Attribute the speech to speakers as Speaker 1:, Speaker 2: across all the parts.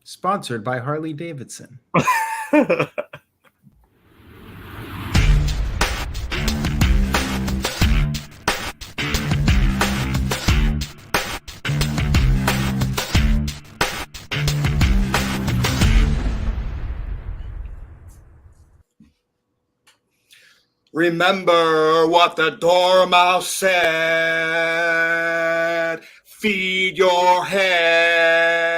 Speaker 1: Sponsored by Harley Davidson.
Speaker 2: Remember what the Dormouse said. Feed your head.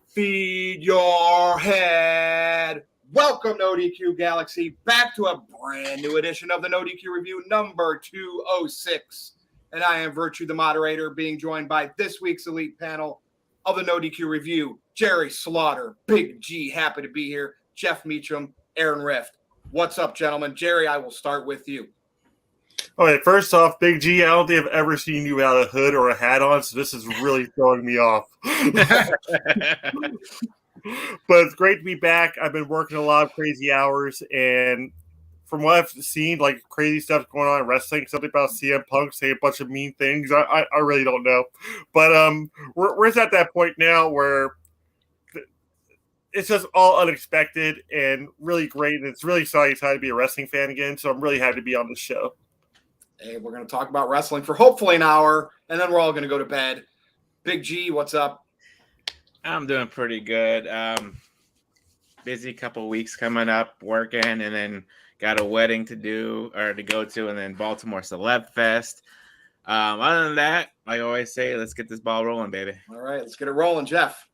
Speaker 2: Feed your head. Welcome, NoDQ Galaxy, back to a brand new edition of the NoDQ Review number 206. And I am Virtue, the moderator, being joined by this week's elite panel of the NoDQ Review. Jerry Slaughter, Big G, happy to be here. Jeff Meacham, Aaron Rift. What's up, gentlemen? Jerry, I will start with you.
Speaker 3: All right, first off, Big G, I don't think I've ever seen you without a hood or a hat on, so this is really throwing me off. But it's great to be back. I've been working a lot of crazy hours, and from what I've seen, like crazy stuff going on in wrestling, something about CM Punk saying a bunch of mean things. I really don't know. But we're at that point now where it's just all unexpected and really great. And it's really exciting to be a wrestling fan again. So I'm really happy to be on the show.
Speaker 2: Hey, we're going to talk about wrestling for hopefully an hour, and then we're all going to go to bed. Big G, what's up?
Speaker 4: I'm doing pretty good. Busy couple weeks coming up working, and then got a wedding to go to, and then Baltimore Celeb Fest. Other than that, like I always say, let's get this ball rolling, baby.
Speaker 2: All right, let's get it rolling, Jeff.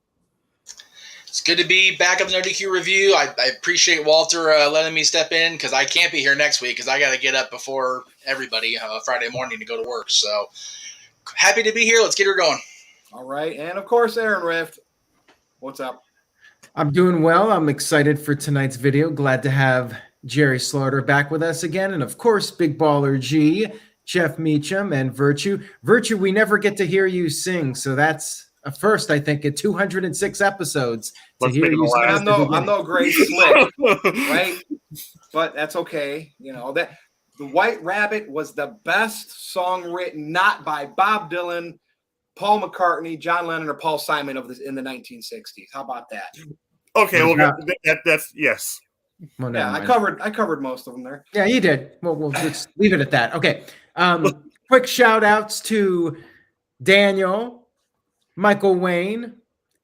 Speaker 5: It's good to be back up in the NoDQ Review. I appreciate Walter letting me step in because I can't be here next week because I got to get up before everybody Friday morning to go to work. So happy to be here. Let's get her going.
Speaker 2: All right. And, of course, Aaron Rift. What's up?
Speaker 1: I'm doing well. I'm excited for tonight's video. Glad to have Jerry Slaughter back with us again. And, of course, Big Baller G, Jeff Meacham, and Virtue. Virtue, we never get to hear you sing, so that's a first, I think, in 206 episodes.
Speaker 3: Let's hear you sing.
Speaker 2: I'm no great slick, right? But that's okay. You know, that The White Rabbit was the best song written not by Bob Dylan, Paul McCartney, John Lennon, or Paul Simon in the 1960s. How about that?
Speaker 3: Okay, well, that's yes.
Speaker 1: Well,
Speaker 2: yeah, I covered most of them there.
Speaker 1: Yeah, you did. Well, we'll just leave it at that. Okay. Quick shout outs to Daniel, Michael Wayne,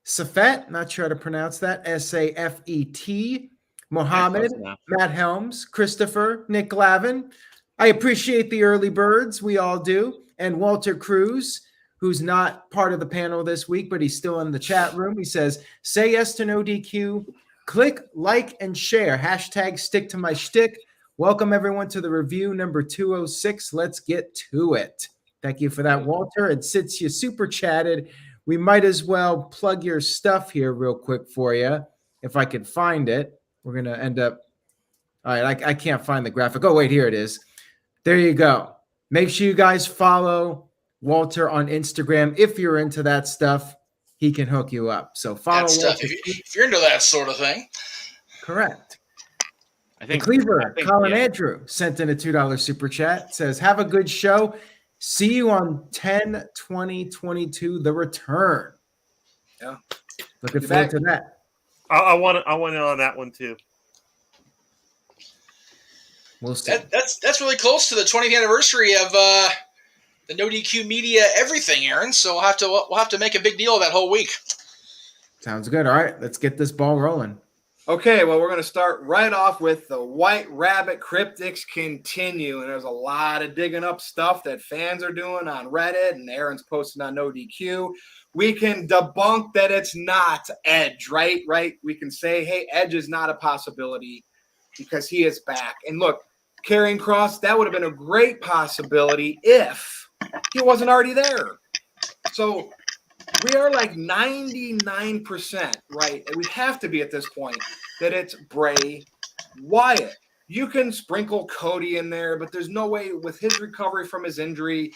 Speaker 1: Safet, not sure how to pronounce that, Safet, Mohammed, Matt Helms, Christopher, Nick Glavin. I appreciate the early birds. We all do. And Walter Cruz, who's not part of the panel this week, but he's still in the chat room. He says, say yes to NoDQ. Click, like, and share. Hashtag stick to my shtick. Welcome, everyone, to the review number 206. Let's get to it. Thank you for that, Walter. And since you super chatted, we might as well plug your stuff here real quick for you. If I could find it, we're going to end up. All right, I can't find the graphic. Oh, wait, here it is. There you go. Make sure you guys follow Walter on Instagram. If you're into that stuff, he can hook you up. So follow
Speaker 5: that stuff. If you're into that sort of thing.
Speaker 1: Correct.
Speaker 4: I think
Speaker 1: Colin Andrew sent in a $2 super chat. Says, have a good show. See you on 10/20/22, The Return.
Speaker 2: Yeah.
Speaker 1: Looking forward to that.
Speaker 3: I want in on that one too.
Speaker 1: We'll see.
Speaker 5: That's really close to the 20th anniversary of the NoDQ Media everything, Aaron. So we'll have to make a big deal of that whole week.
Speaker 1: Sounds good. All right, let's get this ball rolling.
Speaker 2: Okay, well, we're going to start right off with the White Rabbit Cryptics continue. And there's a lot of digging up stuff that fans are doing on Reddit, and Aaron's posting on NoDQ. We can debunk that it's not Edge, right? We can say, hey, Edge is not a possibility because he is back. And look, Karrion Kross, that would have been a great possibility if he wasn't already there. So we are like 99%, right? And we have to be at this point that it's Bray Wyatt. You can sprinkle Cody in there, but there's no way with his recovery from his injury,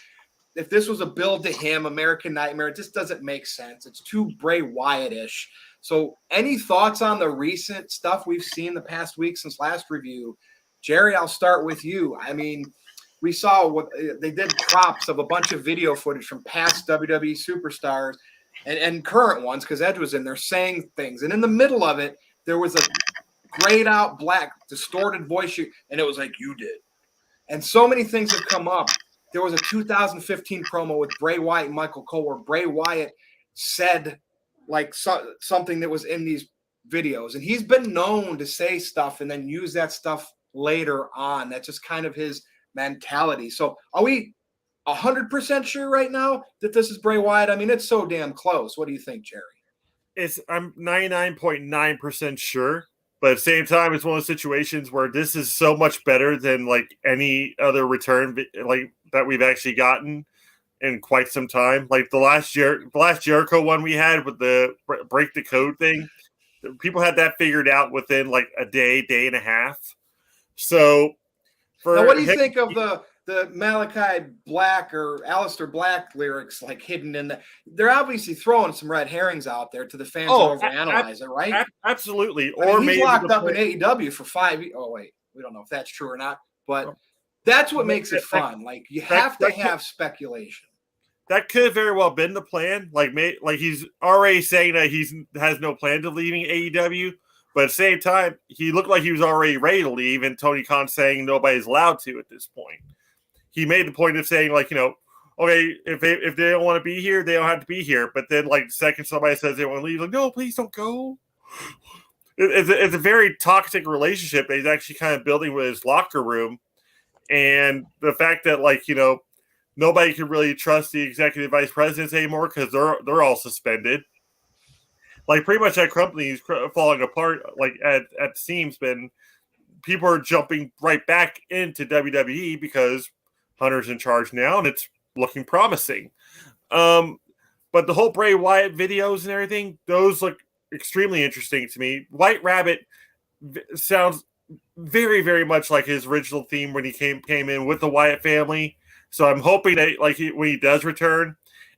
Speaker 2: if this was a build to him, American Nightmare, it just doesn't make sense. It's too Bray Wyatt-ish. So any thoughts on the recent stuff we've seen the past week since last review? Jerry, I'll start with you. I mean, we saw what they did crops of a bunch of video footage from past WWE superstars and current ones, because Edge was in there saying things. And in the middle of it, there was a grayed out black distorted voice, and it was like, you did. And so many things have come up. There was a 2015 promo with Bray Wyatt and Michael Cole where Bray Wyatt said like something that was in these videos. And he's been known to say stuff and then use that stuff later on. That's just kind of his mentality. So are we 100% sure right now that this is Bray Wyatt? I mean, it's so damn close. What do you think, Jerry?
Speaker 3: I'm 99.9% sure. But at the same time, it's one of those situations where this is so much better than like any other return like that we've actually gotten in quite some time. Like the last Jericho one we had with the break the code thing, people had that figured out within like a day and a half. So,
Speaker 2: now what do you think of the Malachi Black or Aleister Black lyrics like hidden in the? They're obviously throwing some red herrings out there to the fans to overanalyze it, right?
Speaker 3: Absolutely.
Speaker 2: Or he's locked up in AEW for 5 years. Oh wait, we don't know if that's true or not, but that's what makes it fun. Like you have to have speculation.
Speaker 3: That could have very well been the plan. Like he's already saying that he has no plans of leaving AEW, but at the same time, he looked like he was already ready to leave, and Tony Khan saying nobody's allowed to at this point. He made the point of saying, like, okay, if they don't want to be here, they don't have to be here. But then, like, the second somebody says they want to leave, like, no, please don't go. It's a very toxic relationship that he's actually kind of building with his locker room. And the fact that, like, nobody can really trust the executive vice presidents anymore because they're all suspended. Like, pretty much that company is falling apart, like, at the seams. But people are jumping right back into WWE because Hunter's in charge now, and it's looking promising. But the whole Bray Wyatt videos and everything, those look extremely interesting to me. White Rabbit sounds very, very much like his original theme when he came in with the Wyatt family. So I'm hoping that, like, when he does return,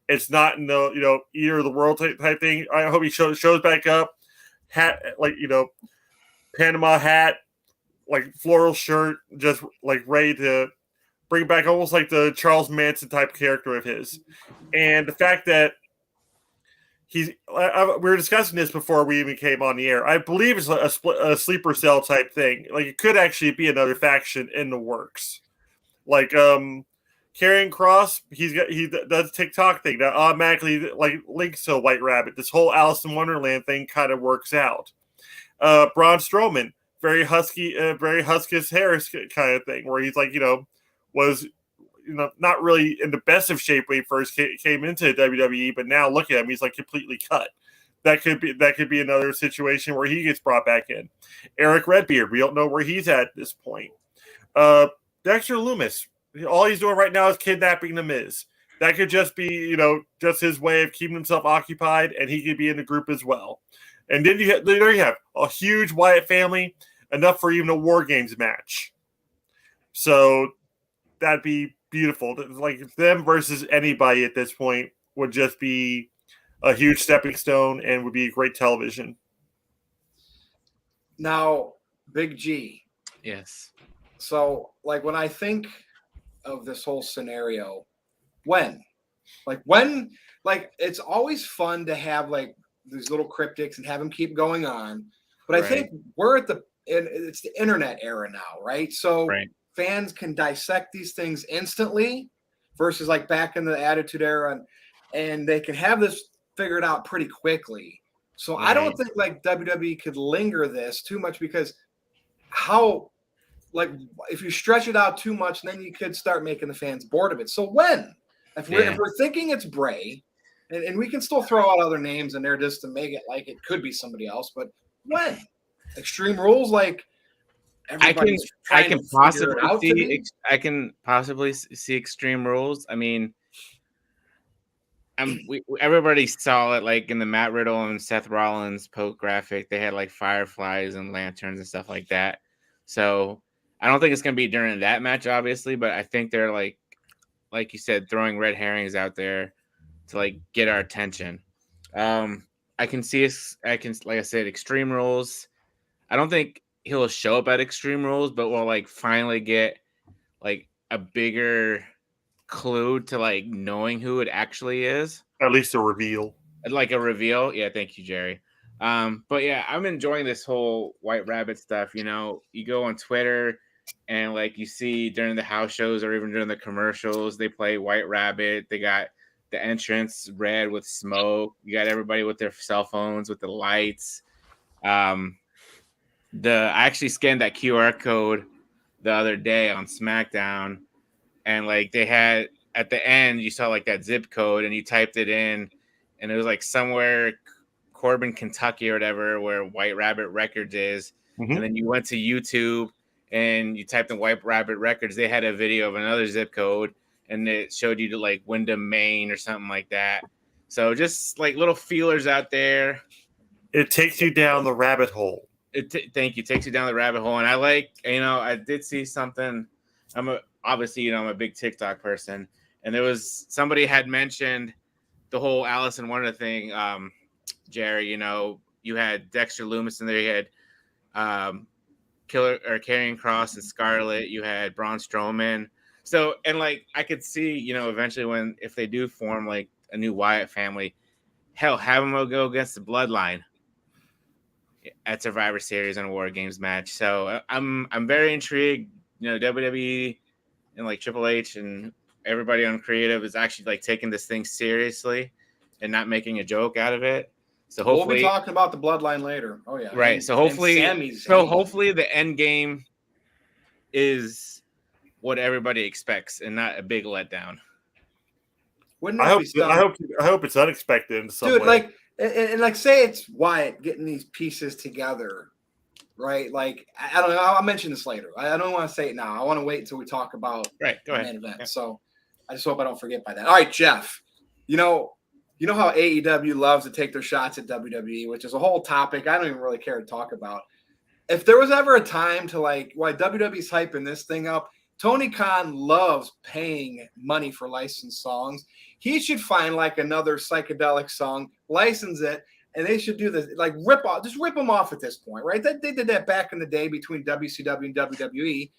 Speaker 3: it's not in the eater of the world type thing. I hope he shows back up, hat, like, Panama hat, like floral shirt, just like ready to bring back almost like the Charles Manson type character of his. And the fact that we were discussing this before we even came on the air. I believe it's a sleeper cell type thing. Like, it could actually be another faction in the works. Like, Karrion Kross, he does a TikTok thing that automatically like links to White Rabbit. This whole Alice in Wonderland thing kind of works out. Braun Strowman, very Huskus Harris kind of thing, where he's like, was not really in the best of shape when he first came into WWE, but now look at him, he's like completely cut. That could be another situation where he gets brought back in. Eric Redbeard, we don't know where he's at this point. Dexter Lumis, all he's doing right now is kidnapping the Miz. That could just be, just his way of keeping himself occupied, and he could be in the group as well. And then there you have a huge Wyatt family, enough for even a War Games match. So that'd be beautiful. Like, them versus anybody at this point would just be a huge stepping stone and would be great television.
Speaker 2: Now, Big G.
Speaker 4: Yes.
Speaker 2: So, like, when I think of this whole scenario, it's always fun to have like these little cryptics and have them keep going on. But I think we're it's the internet era now, right? So fans can dissect these things instantly versus like back in the Attitude Era, and they can have this figured out pretty quickly. So I don't think like WWE could linger this too much, because if you stretch it out too much, then you could start making the fans bored of it. So if we're thinking it's Bray, and we can still throw out other names in there just to make it like it could be somebody else, but when? Extreme Rules, like
Speaker 4: I can possibly see Extreme Rules. I mean, everybody saw it like in the Matt Riddle and Seth Rollins post graphic. They had like fireflies and lanterns and stuff like that. So I don't think it's going to be during that match, obviously, but I think they're like you said, throwing red herrings out there to like get our attention. I can see like I said, Extreme Rules. I don't think he'll show up at Extreme Rules, but we'll like finally get like a bigger clue to like knowing who it actually is.
Speaker 3: At least a reveal.
Speaker 4: Like a reveal. Yeah, thank you, Jerry. But yeah, I'm enjoying this whole White Rabbit stuff. You know, you go on Twitter and like you see during the house shows or even during the commercials, they play White Rabbit. They got the entrance red with smoke. You got everybody with their cell phones with the lights. I actually scanned that QR code the other day on SmackDown, and like they had at the end, you saw like that zip code, and you typed it in, and it was like somewhere Corbin, Kentucky, or whatever, where White Rabbit Records is.
Speaker 3: Mhm.
Speaker 4: And then you went to YouTube and you typed in White Rabbit Records. They had a video of another zip code, and it showed you to like Wyndham, Maine, or something like that. So just like little feelers out there.
Speaker 3: It takes you down the rabbit hole.
Speaker 4: Thank you. Takes you down the rabbit hole. And I like, I did see something. I'm a big TikTok person, and there was somebody had mentioned the whole Alice in Wonder thing. Jerry, you had Dexter Loomis in there. You had Karrion Kross and Scarlett. You had Braun Strowman. So, and like I could see, eventually if they do form like a new Wyatt family, hell, have them go against the Bloodline at Survivor Series and a War Games match. So I'm very intrigued. WWE and like Triple H and everybody on creative is actually like taking this thing seriously and not making a joke out of it. So hopefully
Speaker 2: we'll be talking about the Bloodline later. Oh yeah,
Speaker 4: right. So hopefully the end game is what everybody expects and not a big letdown.
Speaker 2: Wouldn't
Speaker 3: I hope it's unexpected in some way.
Speaker 2: Dude, like and like say it's Wyatt getting these pieces together, right? Like I don't know. I'll mention this later. I don't want to say it now. I want to wait until we talk about
Speaker 4: Go ahead.
Speaker 2: main event.
Speaker 4: Yeah.
Speaker 2: So I just hope I don't forget by that. All right, Jeff. You know how AEW loves to take their shots at WWE, which is a whole topic I don't even really care to talk about. If there was ever a time to like why WWE's hyping this thing up, Tony Khan loves paying money for licensed songs. He should find like another psychedelic song, license it, and they should do this like rip them off at this point, right? They did that back in the day between WCW and WWE,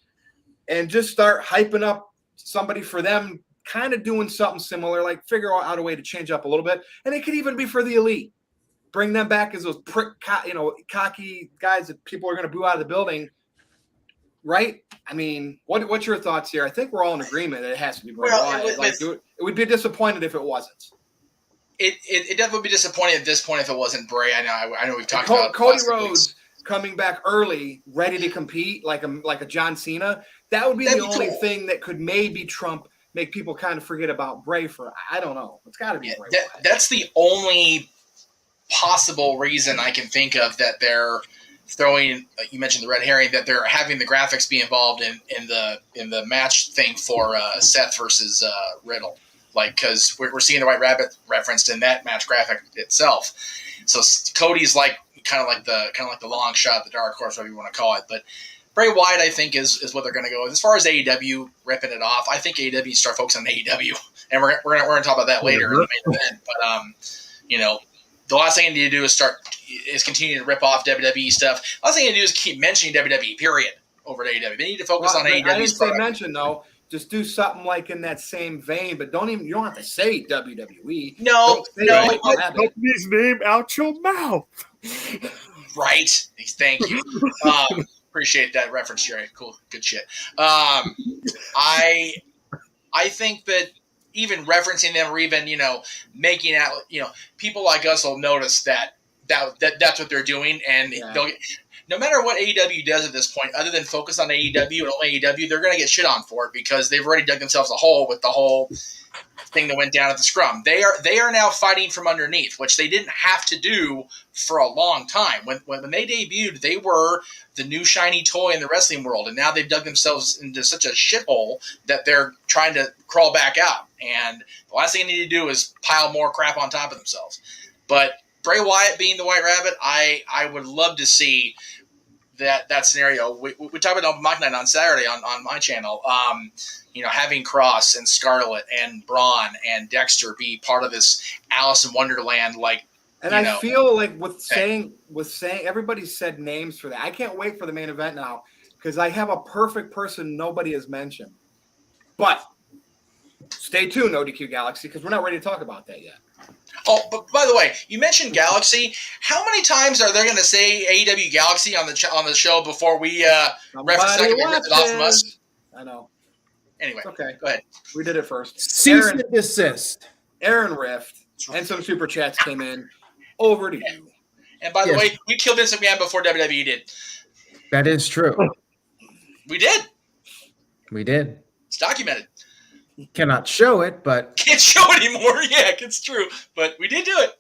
Speaker 2: and just start hyping up somebody for them. Kind of doing something similar, like figure out a way to change up a little bit. And it could even be for the elite. Bring them back as those cocky guys that people are going to boo out of the building. Right? I mean, what's your thoughts here? I think we're all in agreement that it has to be Bray Wyatt. It would be disappointed if it wasn't.
Speaker 5: It definitely would be disappointing at this point if it wasn't Bray. I know we've talked about
Speaker 2: Cody Rhodes coming back early, ready to compete like a John Cena. That would be the only thing that could maybe make people kind of forget about Bray for, I don't know. It's got to be Bray Wyatt.
Speaker 5: That's the only possible reason I can think of that they're throwing, you mentioned the red herring, that they're having the graphics be involved in the match thing for Seth versus Riddle. Like, because we're seeing the White Rabbit referenced in that match graphic itself. So Cody's like kind of like the long shot, the dark horse, whatever you want to call it. But Bray Wyatt, I think, is what they're going to go with. As far as AEW ripping it off, I think AEW start focusing on AEW, and we're going to talk about that later in the main event. But the last thing they need to do is continue to rip off WWE stuff. The last thing they need to do is keep mentioning WWE. Period. Over at AEW, they need to focus on AEW.
Speaker 2: I didn't say mention though. Just do something like in that same vein, but you don't have to say WWE.
Speaker 5: No.
Speaker 3: Put his name out your mouth.
Speaker 5: Right. Thank you. Appreciate that reference, Jerry. Cool. Good shit. I think that even referencing them or even, making out, people like us will notice that's what they're doing. And they'll get, no matter what AEW does at this point, other than focus on AEW and only AEW, they're going to get shit on for it because they've already dug themselves a hole with the whole thing that went down at the Scrum. They are now fighting from underneath, which they didn't have to do for a long time. When they debuted, they were the new shiny toy in the wrestling world, and now they've dug themselves into such a shithole that they're trying to crawl back out. And the last thing they need to do is pile more crap on top of themselves. But Bray Wyatt being the White Rabbit, I would love to see that scenario. We talked about Mock Night on Saturday on my channel. Having Cross and Scarlett and Braun and Dexter be part of this Alice in Wonderland,
Speaker 2: I feel like with saying everybody's said names for that. I can't wait for the main event now because I have a perfect person nobody has mentioned. But stay tuned, NoDQ Galaxy, because we're not ready to talk about that yet.
Speaker 5: Oh, but by the way, you mentioned Galaxy. How many times are they going to say AEW Galaxy on the show before we reference it and rip it off from us?
Speaker 2: I know.
Speaker 5: Anyway,
Speaker 2: okay.
Speaker 5: Go ahead.
Speaker 2: We did it first.
Speaker 1: Cease and desist.
Speaker 2: Aaron Rift and some super chats came in. Over to you.
Speaker 5: And by the way, we killed Vince McMahon before WWE did.
Speaker 1: That is true.
Speaker 5: We did.
Speaker 1: We did.
Speaker 5: It's documented.
Speaker 1: Cannot show it, but
Speaker 5: can't show anymore. Yeah, it's true. But we did do it.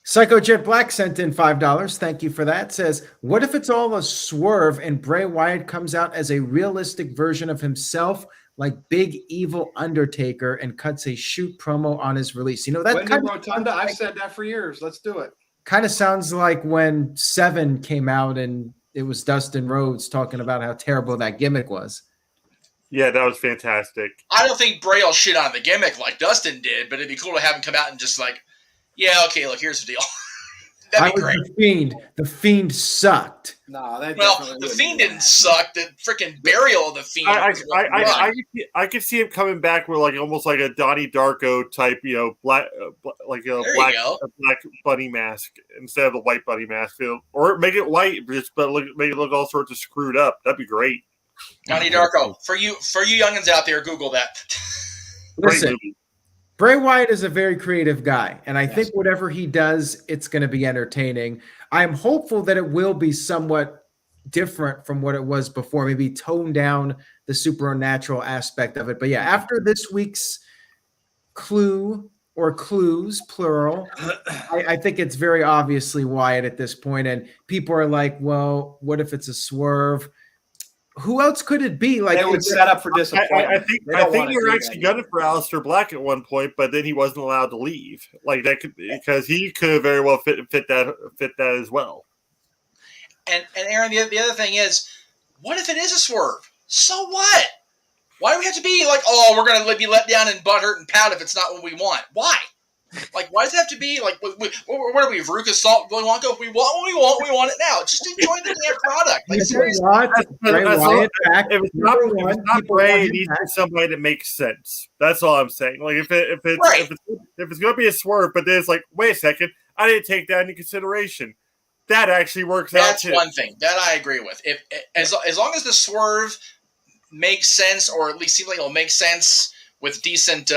Speaker 1: Psycho Jet Black sent in $5. Thank you for that. Says, what if it's all a swerve and Bray Wyatt comes out as a realistic version of himself, like Big Evil Undertaker, and cuts a shoot promo on his release? You know, that kind of
Speaker 2: Rotunda, I've said that for years. Let's do it.
Speaker 1: Kind of sounds like when Seven came out and it was Dustin Rhodes talking about how terrible that gimmick was.
Speaker 3: Yeah, that was fantastic.
Speaker 5: I don't think Bray will shit on the gimmick like Dustin did, but it'd be cool to have him come out and just like, yeah, okay, look, here's the deal. That'd be great.
Speaker 1: The Fiend. The Fiend sucked.
Speaker 2: No,
Speaker 5: the Fiend didn't suck. The freaking burial of the Fiend.
Speaker 3: I could see him coming back with like almost like a Donnie Darko type, black black bunny mask instead of the white bunny mask, or make it white, but make it look all sorts of screwed up. That'd be great.
Speaker 5: Donnie Darko. For you youngins out there, Google that.
Speaker 1: Listen, Bray Wyatt is a very creative guy, and I think whatever he does, it's going to be entertaining. I'm hopeful that it will be somewhat different from what it was before, maybe tone down the supernatural aspect of it. But yeah, after this week's clue or clues, plural, I think it's very obviously Wyatt at this point, and people are like, well, what if it's a swerve? Who else could it be? Like,
Speaker 2: it would set up for disappointment.
Speaker 3: I think they were actually gunning for Aleister Black at one point, but then he wasn't allowed to leave. Like that because he could very well fit that as well.
Speaker 5: And Aaron, the other thing is, what if it is a swerve? So what? Why do we have to be like, oh, we're going to be let down and butthurt and pout if it's not what we want? Why? Like, why does it have to be like, what are we, Veruca Salt, Willy Wonka? We want what we want it now. Just enjoy the damn product. Like, seriously.
Speaker 3: If it's not Bray, it needs to be somebody that makes sense. That's all I'm saying. Like, if it's going to be a swerve, but then it's like, wait a second, I didn't take that into consideration. That actually works out too.
Speaker 5: That's one thing that I agree with. If as long as the swerve makes sense, or at least seems like it'll make sense with decent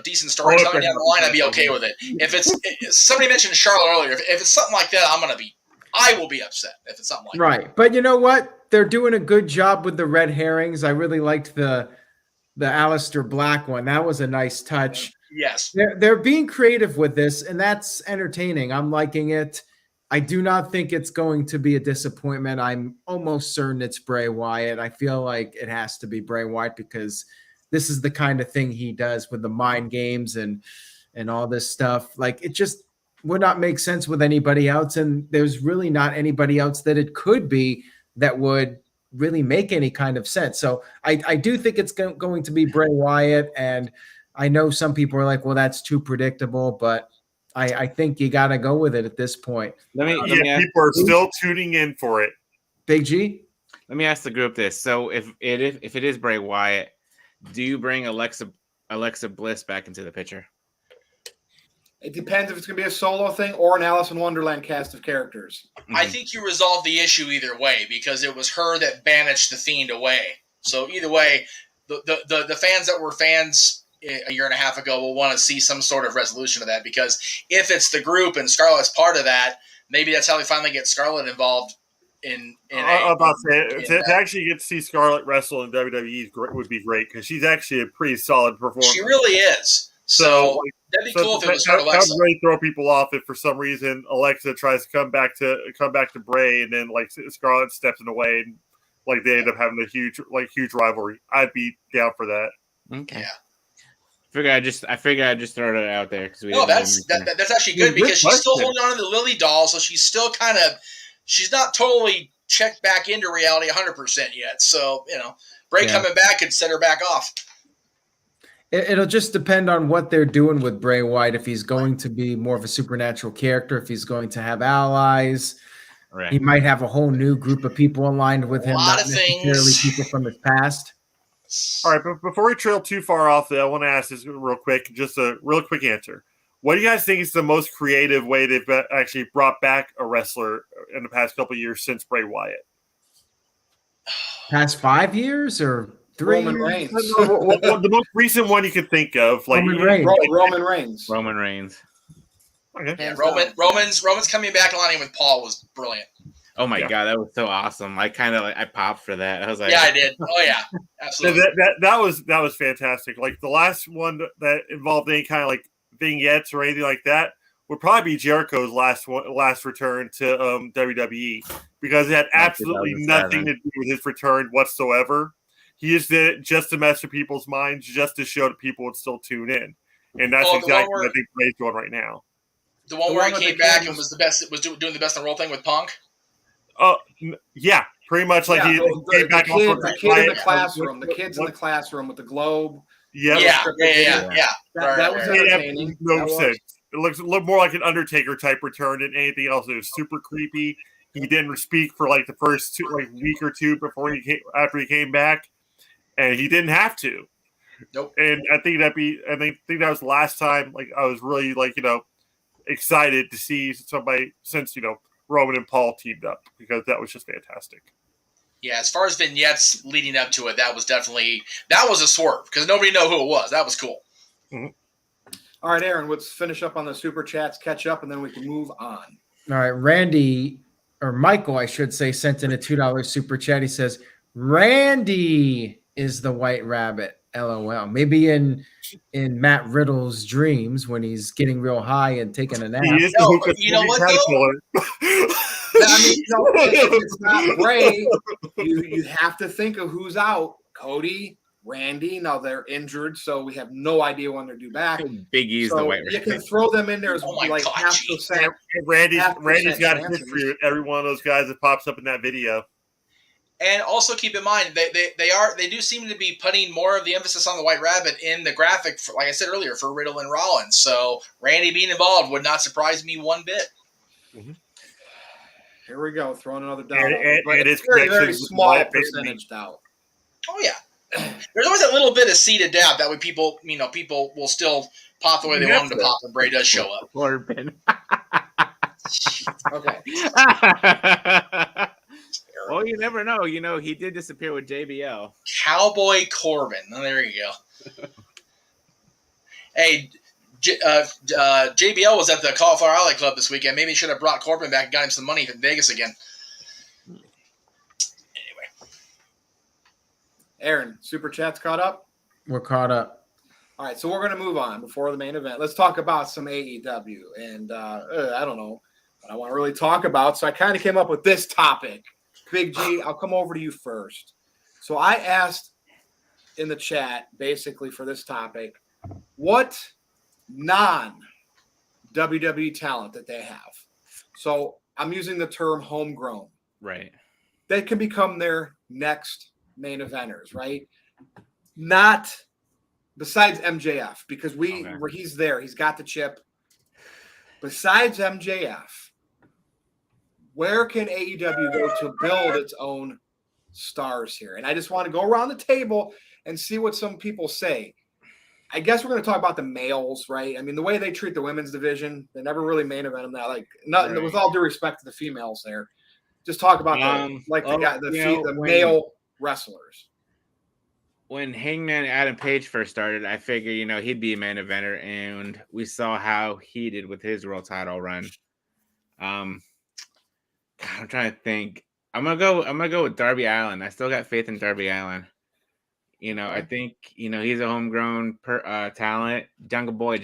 Speaker 5: decent storytelling down the line, I'd be okay with it. If it's somebody mentioned Charlotte earlier, if it's something like that, I will be upset if it's something like that.
Speaker 1: Right. But you know what? They're doing a good job with the red herrings. I really liked the Aleister Black one. That was a nice touch.
Speaker 5: Yes.
Speaker 1: They're being creative with this, and that's entertaining. I'm liking it. I do not think it's going to be a disappointment. I'm almost certain it's Bray Wyatt. I feel like it has to be Bray Wyatt because this is the kind of thing he does with the mind games and all this stuff. Like, it just would not make sense with anybody else. And there's really not anybody else that it could be that would really make any kind of sense. So I do think it's going to be Bray Wyatt. And I know some people are like, well, that's too predictable, but I think you got to go with it at this point.
Speaker 3: People are still tuning in for it.
Speaker 1: Big G?
Speaker 4: Let me ask the group this. So if it is Bray Wyatt, do you bring Alexa Bliss back into the picture?
Speaker 2: It depends if it's going to be a solo thing or an Alice in Wonderland cast of characters.
Speaker 5: I think you resolve the issue either way because it was her that banished the Fiend away. So either way, the fans that were fans a year and a half ago will want to see some sort of resolution of that because if it's the group and Scarlett's part of that, maybe that's how they finally get Scarlett involved.
Speaker 3: To actually get to see Scarlett wrestle in WWE would be great because she's actually a pretty solid performer.
Speaker 5: She really is. So that'd be cool if it was her Alexa.
Speaker 3: That would really throw people off if for some reason Alexa tries to come back to Bray and then like Scarlett steps in the way and like they end up having a huge rivalry. I'd be down for that.
Speaker 4: Okay. Yeah. I figured I'd just throw it out there because
Speaker 5: that's actually good because she's still holding on to the Lily doll, so she's still she's not totally checked back into reality 100% yet. So, Bray coming back could set her back off.
Speaker 1: It'll just depend on what they're doing with Bray Wyatt. If he's going to be more of a supernatural character, if he's going to have allies, he might have a whole new group of people aligned with him, not necessarily people from his past.
Speaker 3: All right, but before we trail too far off, though, I want to ask this real quick, just a real quick answer. What do you guys think is the most creative way they've actually brought back a wrestler in the past couple of years since Bray Wyatt?
Speaker 1: Past 5 years or 3
Speaker 2: Roman
Speaker 1: years?
Speaker 2: Reigns.
Speaker 3: The most recent one you can think of, like
Speaker 1: Roman Reigns.
Speaker 2: Roman Reigns.
Speaker 4: Roman Reigns.
Speaker 3: Okay.
Speaker 5: Yeah,
Speaker 2: Hands down.
Speaker 5: Roman's coming back aligning with Paul was brilliant.
Speaker 4: Oh my
Speaker 3: Yeah.
Speaker 4: god, that was so awesome! I popped for that. I was like,
Speaker 5: Yeah, I did. Oh yeah, absolutely.
Speaker 3: That was fantastic. Like the last one that involved any kind of like vignettes or anything like that would probably be Jericho's last return to WWE, because it had absolutely
Speaker 4: 2007.
Speaker 3: nothing to do with his return whatsoever. He just did it just to mess with people's minds, just to show that people would still tune in, and that's exactly what I think Bray's doing right now.
Speaker 5: The one where he came back and was the best, was doing the best in the role thing with Punk.
Speaker 3: Yeah, pretty much like he came back.
Speaker 2: The kid in the classroom, the kids in the classroom with the globe.
Speaker 3: Yeah.
Speaker 2: That was entertaining.
Speaker 3: No sense. It looks a little more like an Undertaker type return than anything else. It was super creepy. He didn't speak for like the first week or two after he came back, and he didn't have to.
Speaker 5: Nope.
Speaker 3: And I think that was the last time like I was really excited to see somebody since Roman and Paul teamed up, because that was just fantastic.
Speaker 5: Yeah, as far as vignettes leading up to it, that was a swerve, because nobody knew who it was. That was cool.
Speaker 3: Mm-hmm.
Speaker 2: All right, Aaron, let's finish up on the super chats, catch up, and then we can move on.
Speaker 1: All right, Michael, I should say, sent in a $2 super chat. He says, Randy is the White Rabbit. LOL. Maybe in Matt Riddle's dreams when he's getting real high and taking a nap.
Speaker 3: He is
Speaker 5: you know what, though?
Speaker 2: If it's not Bray, you have to think of who's out. Cody, Randy. Now they're injured, so we have no idea when they're due back.
Speaker 4: Big E's the White Rabbit.
Speaker 2: You can throw them in there as half percent.
Speaker 3: Randy's got history with every one of those guys that pops up in that video.
Speaker 5: And also keep in mind they do seem to be putting more of the emphasis on the White Rabbit in the graphic, like I said earlier, for Riddle and Rollins. So Randy being involved would not surprise me one bit.
Speaker 3: Mm-hmm.
Speaker 2: Here we go, throwing another doubt.
Speaker 3: And
Speaker 2: it's very small percentage doubt.
Speaker 5: Oh yeah, there's always a little bit of seed of doubt that way people will still pop the way they want them to pop when Bray does show up.
Speaker 4: Corbin.
Speaker 2: Okay.
Speaker 4: Well, you never know. He did disappear with JBL.
Speaker 5: Cowboy Corbin. Oh, there you go. Hey, JBL was at the Cauliflower Alley Club this weekend. Maybe he should have brought Corbin back and got him some money in Vegas again. Anyway.
Speaker 2: Aaron, super chat's caught up?
Speaker 1: We're caught up.
Speaker 2: All right, so we're going to move on before the main event. Let's talk about some AEW. And I don't know what I want to really talk about, so I kind of came up with this topic. Big G, I'll come over to you first. So I asked in the chat, basically for this topic, what non-WWE talent that they have. So I'm using the term homegrown.
Speaker 4: Right.
Speaker 2: They can become their next main eventers, right? Not besides MJF, because where he's there, he's got the chip. Besides MJF, where can AEW go to build its own stars here? And I just want to go around the table and see what some people say. I guess we're going to talk about the males, right? I mean, the way they treat the women's division, they never really main event them. That nothing. With all due respect to the females, there, just talk about the male wrestlers.
Speaker 4: When Hangman Adam Page first started, I figured he'd be a main eventer, and we saw how he did with his world title run. I'm trying to think. I'm gonna go with Darby Allin. I still got faith in Darby Allin. I think he's a homegrown talent. Jungle Boy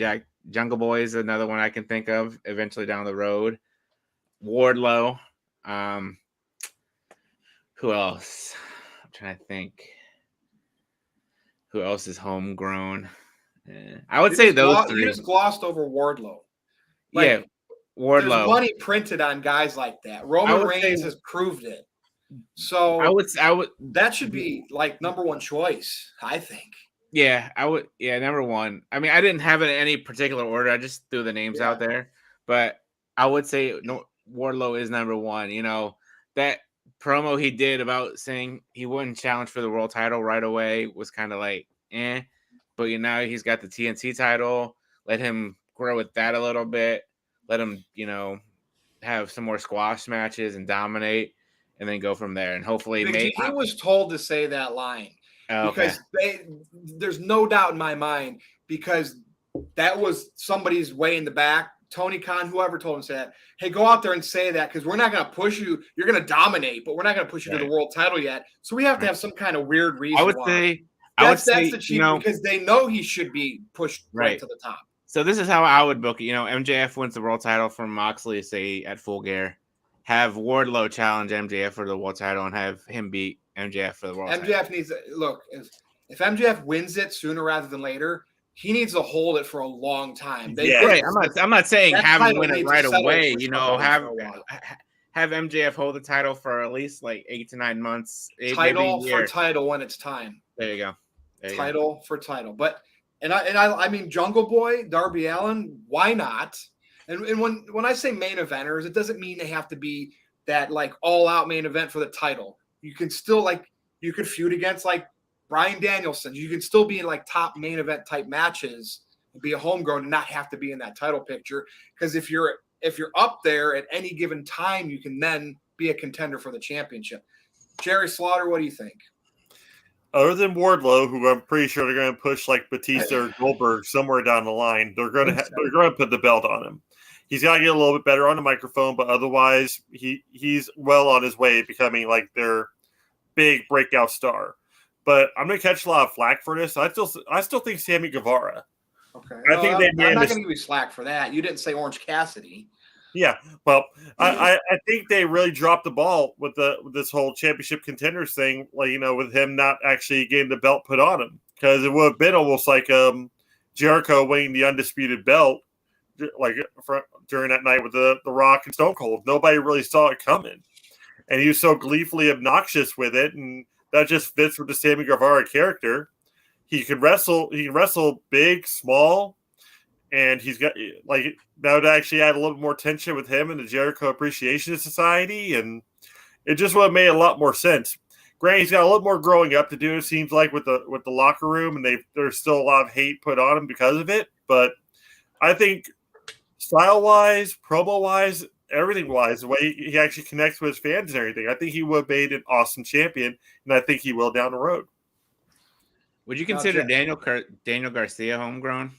Speaker 4: is another one I can think of eventually down the road. Wardlow. Who else? I'm trying to think. Who else is homegrown? I would say those three.
Speaker 2: You just glossed over Wardlow.
Speaker 4: Yeah. Wardlow.
Speaker 2: There's money printed on guys like that. Roman Reigns has proved it. So
Speaker 4: I would
Speaker 2: that should be like number one choice, I think.
Speaker 4: Yeah, I would. Yeah, number one. I mean, I didn't have it in any particular order. I just threw the names out there, but I would say Wardlow is number one. That promo he did about saying he wouldn't challenge for the world title right away was kind of like, eh. But now he's got the TNT title. Let him grow with that a little bit. Let him, have some more squash matches and dominate, and then go from there. And hopefully,
Speaker 2: he was told to say that line
Speaker 4: because
Speaker 2: there's no doubt in my mind, because that was somebody's way in the back. Tony Khan, whoever told him to say that, hey, go out there and say that, because we're not going to push you. You're going to dominate, but we're not going to push you to the world title yet. So we have to have some kind of weird reason.
Speaker 4: I would say that's
Speaker 2: the cheap, because they know he should be pushed right to the top.
Speaker 4: So this is how I would book it. MJF wins the world title from Moxley, say at Full Gear. Have Wardlow challenge MJF for the world title and have him beat MJF for the world title.
Speaker 2: MJF needs to look. If MJF wins it sooner rather than later, he needs to hold it for a long time.
Speaker 4: Right. I'm not saying have him win it right away. Have MJF hold the title for at least like 8 to 9 months.
Speaker 2: Title for title when it's time.
Speaker 4: There you go.
Speaker 2: Title for title. But I mean Jungle Boy, Darby Allin, why not? And when I say main eventers, it doesn't mean they have to be that like all out main event for the title. You can still you could feud against like Bryan Danielson. You can still be in like top main event type matches and be a homegrown and not have to be in that title picture. Because if you're up there at any given time, you can then be a contender for the championship. Jerry Slaughter, what do you think?
Speaker 3: Other than Wardlow, who I'm pretty sure they're going to push like Batista or Goldberg somewhere down the line, they're going to put the belt on him. He's got to get a little bit better on the microphone, but otherwise he's well on his way to becoming like their big breakout star. But I'm going to catch a lot of flack for this. I still think Sammy Guevara.
Speaker 2: Okay,
Speaker 3: I think
Speaker 2: I'm not going to give you slack for that. You didn't say Orange Cassidy.
Speaker 3: Yeah, well, I think they really dropped the ball with this whole championship contenders thing. Like, with him not actually getting the belt put on him, because it would have been almost like Jericho winning the undisputed belt, like during that night with the Rock and Stone Cold. Nobody really saw it coming, and he was so gleefully obnoxious with it, and that just fits with the Sammy Guevara character. He can wrestle big, small. And he's got that would actually add a little more tension with him and the Jericho Appreciation Society, and it just would have made a lot more sense. Granted, he's got a little more growing up to do. It seems like with the locker room, and there's still a lot of hate put on him because of it. But I think style wise, promo wise, everything wise, the way he actually connects with his fans and everything, I think he would have made an awesome champion, and I think he will down the road.
Speaker 4: Would you consider Daniel Garcia homegrown?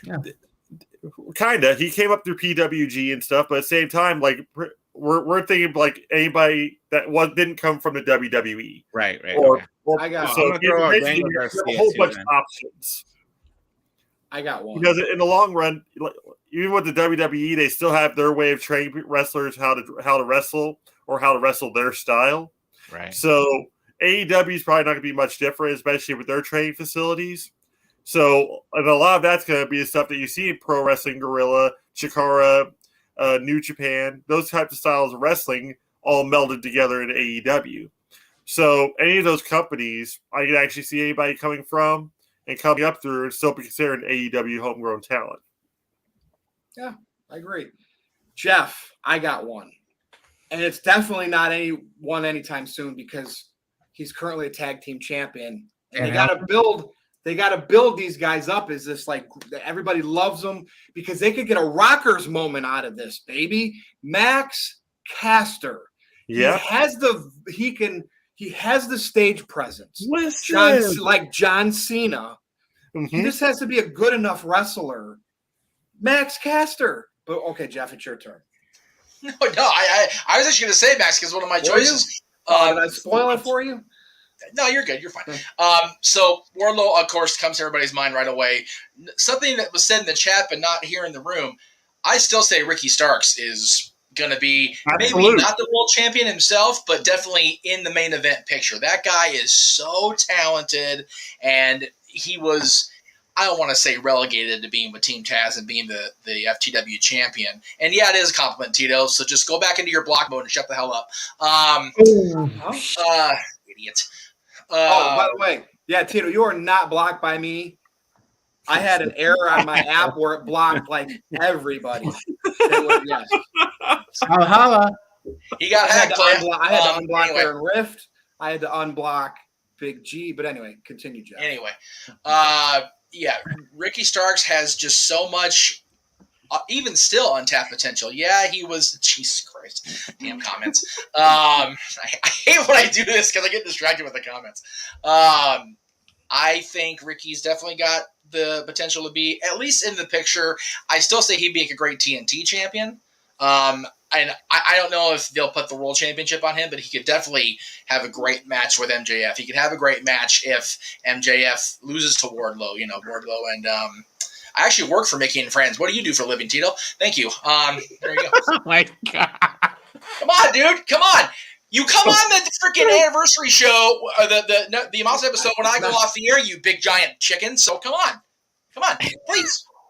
Speaker 1: Yeah,
Speaker 3: kinda. He came up through PWG and stuff, but at the same time, like we're thinking like anybody that didn't come from the WWE,
Speaker 4: right?
Speaker 3: Or
Speaker 2: I got
Speaker 3: so a whole bunch of options.
Speaker 2: I got one
Speaker 3: because in the long run, even with the WWE, they still have their way of training wrestlers how to wrestle or how to wrestle their style.
Speaker 4: Right.
Speaker 3: So AEW is probably not going to be much different, especially with their training facilities. So, and a lot of that's going to be the stuff that you see in Pro Wrestling Guerrilla, Chikara, New Japan, those types of styles of wrestling all melded together in AEW. So, any of those companies, I can actually see anybody coming from and coming up through and still be considered an AEW homegrown talent.
Speaker 2: Yeah, I agree. Jeff, I got one. And it's definitely not anyone anytime soon, because he's currently a tag team champion. And they got to build these guys up as this, like, everybody loves them, because they could get a Rockers moment out of this, baby. Max Caster.
Speaker 3: Yeah.
Speaker 2: He has the stage presence. Like John Cena. Mm-hmm. He just has to be a good enough wrestler. Max Caster. But okay, Jeff, it's your turn.
Speaker 5: No, I was actually going to say Max because one of my choices.
Speaker 2: Did I spoil it for you?
Speaker 5: No, you're good. You're fine. So Wardlow, of course, comes to everybody's mind right away. Something that was said in the chat but not here in the room, I still say Ricky Starks is going to be maybe not the world champion himself, but definitely in the main event picture. That guy is so talented, and he was, I don't want to say relegated to being with Team Taz and being the FTW champion. And yeah, it is a compliment, Tito, so just go back into your block mode and shut the hell up. Idiot.
Speaker 2: By the way, yeah, Tito, you are not blocked by me. I had an error on my app where it blocked like everybody. Yes.
Speaker 1: Holla.
Speaker 5: He got hacked.
Speaker 2: I had to unblock
Speaker 5: anyway.
Speaker 2: Aaron Rift. I had to unblock Big G. But anyway, continue, Jeff.
Speaker 5: Anyway, yeah, Ricky Starks has just so much, even still untapped potential. Yeah, he was. Jesus Christ, damn comments. I hate when I do this because I get distracted with the comments. I think Ricky's definitely got the potential to be at least in the picture. I still say he'd be a great TNT champion. And I don't know if they'll put the world championship on him, but he could definitely have a great match with MJF. He could have a great match if MJF loses to Wardlow. Wardlow and I actually work for Mickey and Friends. What do you do for a living, Tito? Thank you. There you go.
Speaker 4: Oh my God.
Speaker 5: Come on, dude. Come on. You come on the freaking anniversary show, the Mouse episode when I go off the air, you big giant chicken. So come on.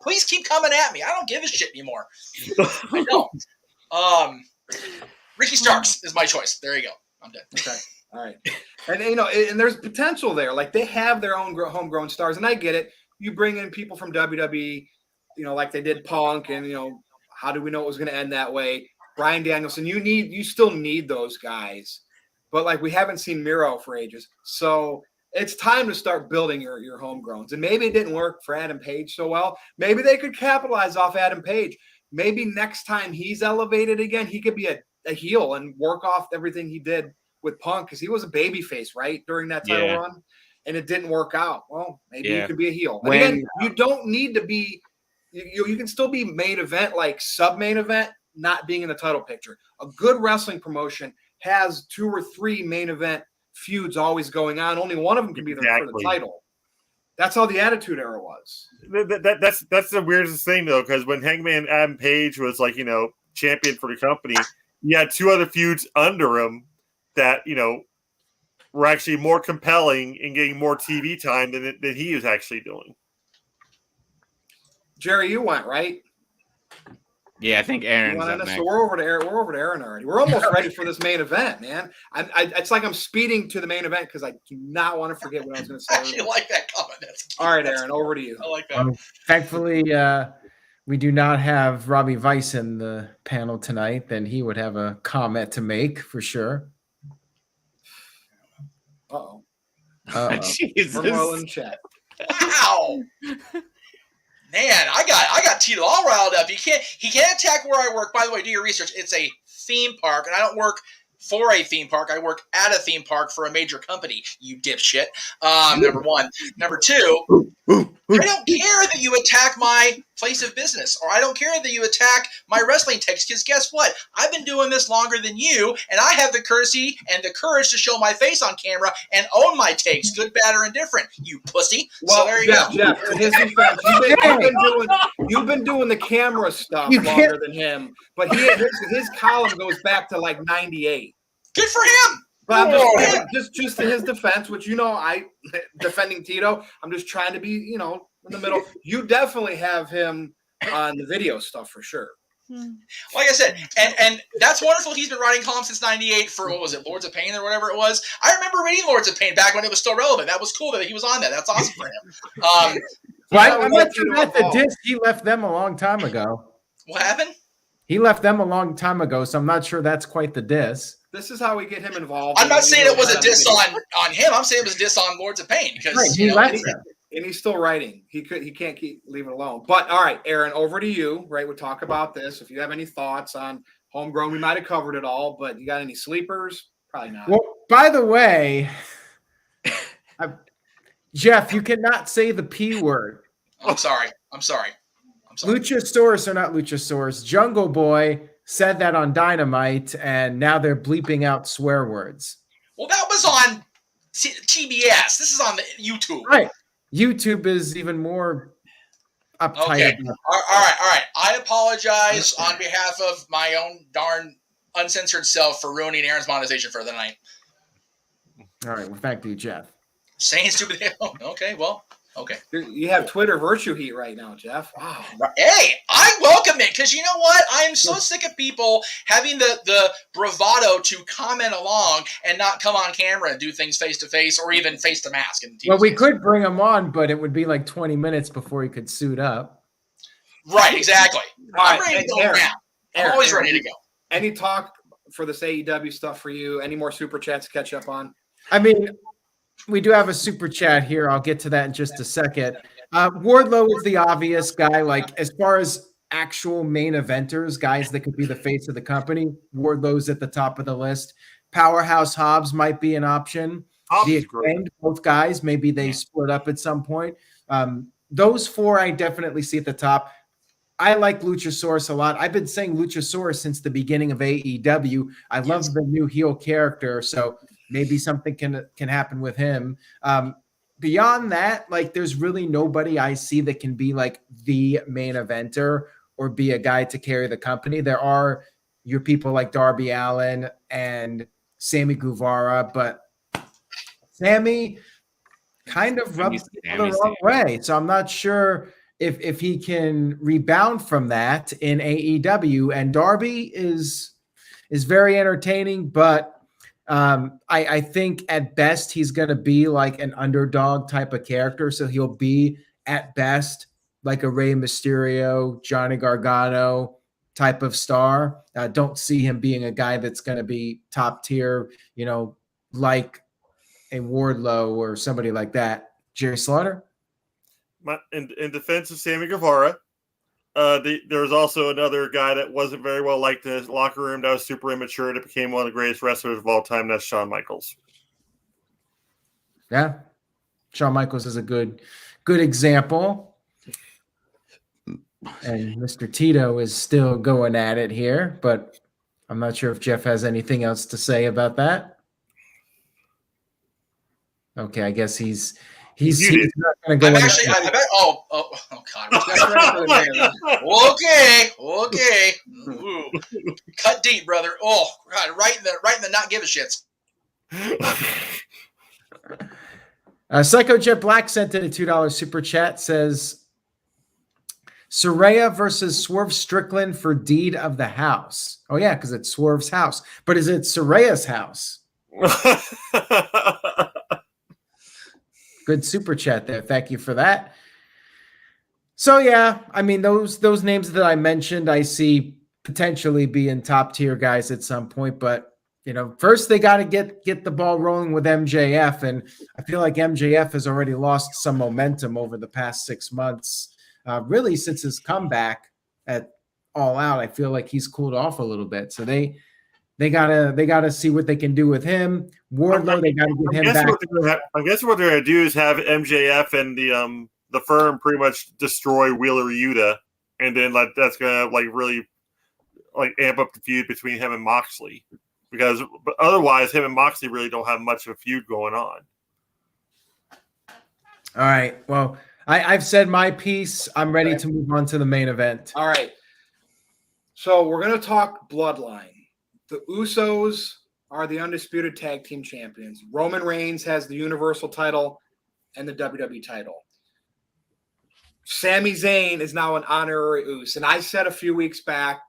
Speaker 5: Please keep coming at me. I don't give a shit anymore. I don't. Ricky Starks is my choice. There you go. I'm done.
Speaker 2: Okay. All right. And and there's potential there. Like they have their own homegrown stars, and I get it. You bring in people from WWE, like they did Punk, and how do we know it was going to end that way? Bryan Danielson, you still need those guys, but like we haven't seen Miro for ages, so it's time to start building your homegrowns. And maybe it didn't work for Adam Page so well. Maybe they could capitalize off Adam Page. Maybe next time he's elevated again, he could be a heel and work off everything he did with Punk, because he was a babyface, right, during that title run, and it didn't work out. Well, maybe you could be a heel. And again, you don't need to be. You can still be main event, like sub-main event, not being in the title picture. A good wrestling promotion has 2 or 3 main event feuds always going on. Only one of them can be there for the title. That's how the Attitude Era was.
Speaker 3: That's the weirdest thing, though, because when Hangman Adam Page was champion for the company, you had 2 other feuds under him that were actually more compelling and getting more TV time than he was actually doing.
Speaker 2: Jerry, you went, right?
Speaker 4: Yeah, I think Aaron's up next.
Speaker 2: So we're over to Aaron already. We're almost ready for this main event, man. It's like I'm speeding to the main event because I do not want to forget what I was going to say.
Speaker 5: I actually like that comment.
Speaker 2: All right, Aaron, over to you.
Speaker 5: I like that.
Speaker 1: Thankfully, we do not have Robbie Weiss in the panel tonight. Then he would have a comment to make for sure.
Speaker 2: Uh-oh.
Speaker 4: Jesus.
Speaker 2: Turmoil in chat.
Speaker 5: Wow. Man, I got Tito all riled up. He can't attack where I work. By the way, do your research. It's a theme park, and I don't work for a theme park. I work at a theme park for a major company, you dipshit. Number 1. Number 2, I don't care that you attack my place of business, or I don't care that you attack my wrestling takes, because guess what? I've been doing this longer than you, and I have the courtesy and the courage to show my face on camera and own my takes, good, bad, or indifferent, you pussy.
Speaker 2: Well,
Speaker 5: so there you go.
Speaker 2: Jeff, in his defense, you've been doing the camera stuff longer than him, but his column goes back to like 98.
Speaker 5: Good for him.
Speaker 2: But I'm just in his defense, which I defending Tito, I'm just trying to be in the middle. You definitely have him on the video stuff for sure.
Speaker 5: Like I said, and that's wonderful. He's been writing columns since '98 for what was it, Lords of Pain or whatever it was. I remember reading Lords of Pain back when it was still relevant. That was cool that he was on that. That's awesome for him.
Speaker 1: I'm not sure about the disc. He left them a long time ago.
Speaker 5: What happened?
Speaker 1: He left them a long time ago, so I'm not sure that's quite the diss.
Speaker 2: This is how we get him involved.
Speaker 5: I'm not saying it was a diss on him. I'm saying it was a diss on Lords of Pain because
Speaker 1: he left them.
Speaker 2: And he's still writing. He can't leave it alone. But all right, Aaron, over to you. Right, we'll talk about this. If you have any thoughts on homegrown, we might have covered it all. But you got any sleepers? Probably not.
Speaker 1: Well, by the way, Jeff, you cannot say the P word.
Speaker 5: I'm sorry.
Speaker 1: Luchasaurus or not Luchasaurus, Jungle Boy said that on Dynamite, and now they're bleeping out swear words.
Speaker 5: Well, that was on TBS. This is on the YouTube.
Speaker 1: Right. YouTube is even more uptight.
Speaker 5: Okay. All right. I apologize on behalf of my own darn uncensored self for ruining Aaron's monetization for the night.
Speaker 1: All right. Well, thank you, Jeff.
Speaker 5: Saying stupid things. Okay, well, okay.
Speaker 2: You have Twitter virtue heat right now, Jeff. Wow.
Speaker 5: Hey, I welcome it because you know what? I am so sick of people having the bravado to comment along and not come on camera and do things face to face or even face to mask.
Speaker 1: Well, we could bring him on, but it would be like 20 minutes before he could suit up.
Speaker 5: Right, exactly. I'm ready to go now. I'm always ready to go.
Speaker 2: Any talk for this AEW stuff for you? Any more super chats to catch up on?
Speaker 1: I mean, we do have a super chat here. I'll get to that in just a second. Wardlow is the obvious guy. Like, as far as actual main eventers, guys that could be the face of the company, Wardlow's at the top of the list. Powerhouse Hobbs might be an option.
Speaker 3: Hobbs
Speaker 1: The
Speaker 3: is great.
Speaker 1: Acclaimed, both guys, maybe they split up at some point. Those four I definitely see at the top. I like Luchasaurus a lot. I've been saying Luchasaurus since the beginning of AEW. I love the new heel character, so maybe something can happen with him. Beyond that, like, there's really nobody I see that can be like the main eventer or be a guy to carry the company. There are your people like Darby Allin and Sammy Guevara, but Sammy kind of rubs people the wrong way. So I'm not sure if he can rebound from that in AEW. And Darby is very entertaining, but I think at best he's going to be like an underdog type of character. So he'll be at best like a Rey Mysterio, Johnny Gargano type of star. Don't see him being a guy that's going to be top tier, like a Wardlow or somebody like that. Jerry Slaughter?
Speaker 3: In defense of Sammy Guevara, there was also another guy that wasn't very well liked in his locker room that was super immature that became one of the greatest wrestlers of all time. That's Shawn Michaels.
Speaker 1: Yeah. Shawn Michaels is a good example. And Mr. Tito is still going at it here, but I'm not sure if Jeff has anything else to say about that. Okay, I guess he's not going to go.
Speaker 5: God. Okay. Ooh. Cut deep, brother. Oh, God, right in the not give a shits.
Speaker 1: Psycho Jet Black sent in a $2 super chat. Says Saraya versus Swerve Strickland for deed of the house. Oh yeah, because it's Swerve's house. But is it Saraya's house? Good super chat there. Thank you for that. So yeah, I mean those names that I mentioned, I see potentially being top tier guys at some point. But first they got to get the ball rolling with MJF, and I feel like MJF has already lost some momentum over the past 6 months. Really, since his comeback at All Out, I feel like he's cooled off a little bit. So they gotta see what they can do with him. Wardlow, they gotta get him back.
Speaker 3: I guess what they're gonna do is have MJF and the firm pretty much destroy Wheeler Yuta, and then that's gonna really amp up the feud between him and Moxley, because otherwise him and Moxley really don't have much of a feud going on.
Speaker 1: All right. Well, I've said my piece. I'm ready to move on to the main event.
Speaker 2: All right. So we're gonna talk Bloodline. The Usos are the undisputed tag team champions. Roman Reigns has the Universal title and the WWE title. Sami Zayn is now an honorary Us. And I said a few weeks back,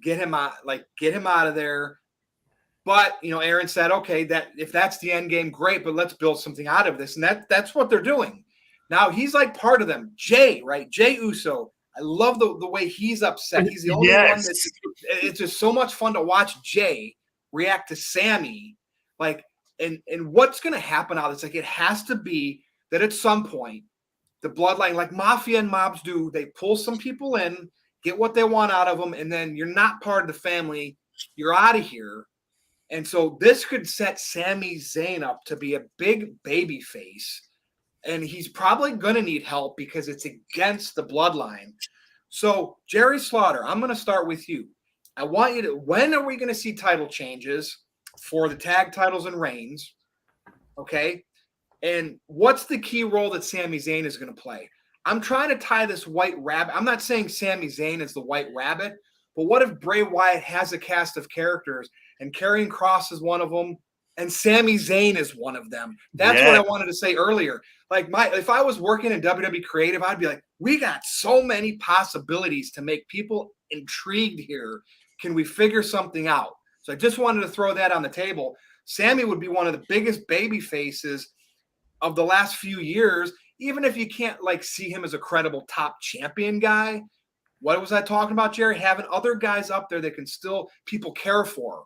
Speaker 2: get him out of there. But, Aaron said, okay, that if that's the end game, great, but let's build something out of this. And that's what they're doing. Now he's like part of them. Jay Uso. I love the way he's upset. He's the only one it's just so much fun to watch Jay react to Sammy. And what's going to happen out of this? It has to be that at some point, the Bloodline, like Mafia and mobs do, they pull some people in, get what they want out of them, and then you're not part of the family. You're out of here. And so this could set Sami Zayn up to be a big baby face. And he's probably going to need help because it's against the Bloodline. So, Jerry Slaughter, I'm going to start with you. I want you to, when are we going to see title changes for the tag titles and reigns? Okay. And what's the key role that Sami Zayn is going to play? I'm trying to tie this white rabbit. I'm not saying Sami Zayn is the white rabbit, but what if Bray Wyatt has a cast of characters and Karrion Kross is one of them and Sami Zayn is one of them? That's what I wanted to say earlier. If I was working in WWE Creative, I'd be like, we got so many possibilities to make people intrigued here. Can we figure something out? So I just wanted to throw that on the table. Sammy would be one of the biggest baby faces of the last few years, even if you can't see him as a credible top champion guy. What was I talking about, Jerry? Having other guys up there that can still people care for.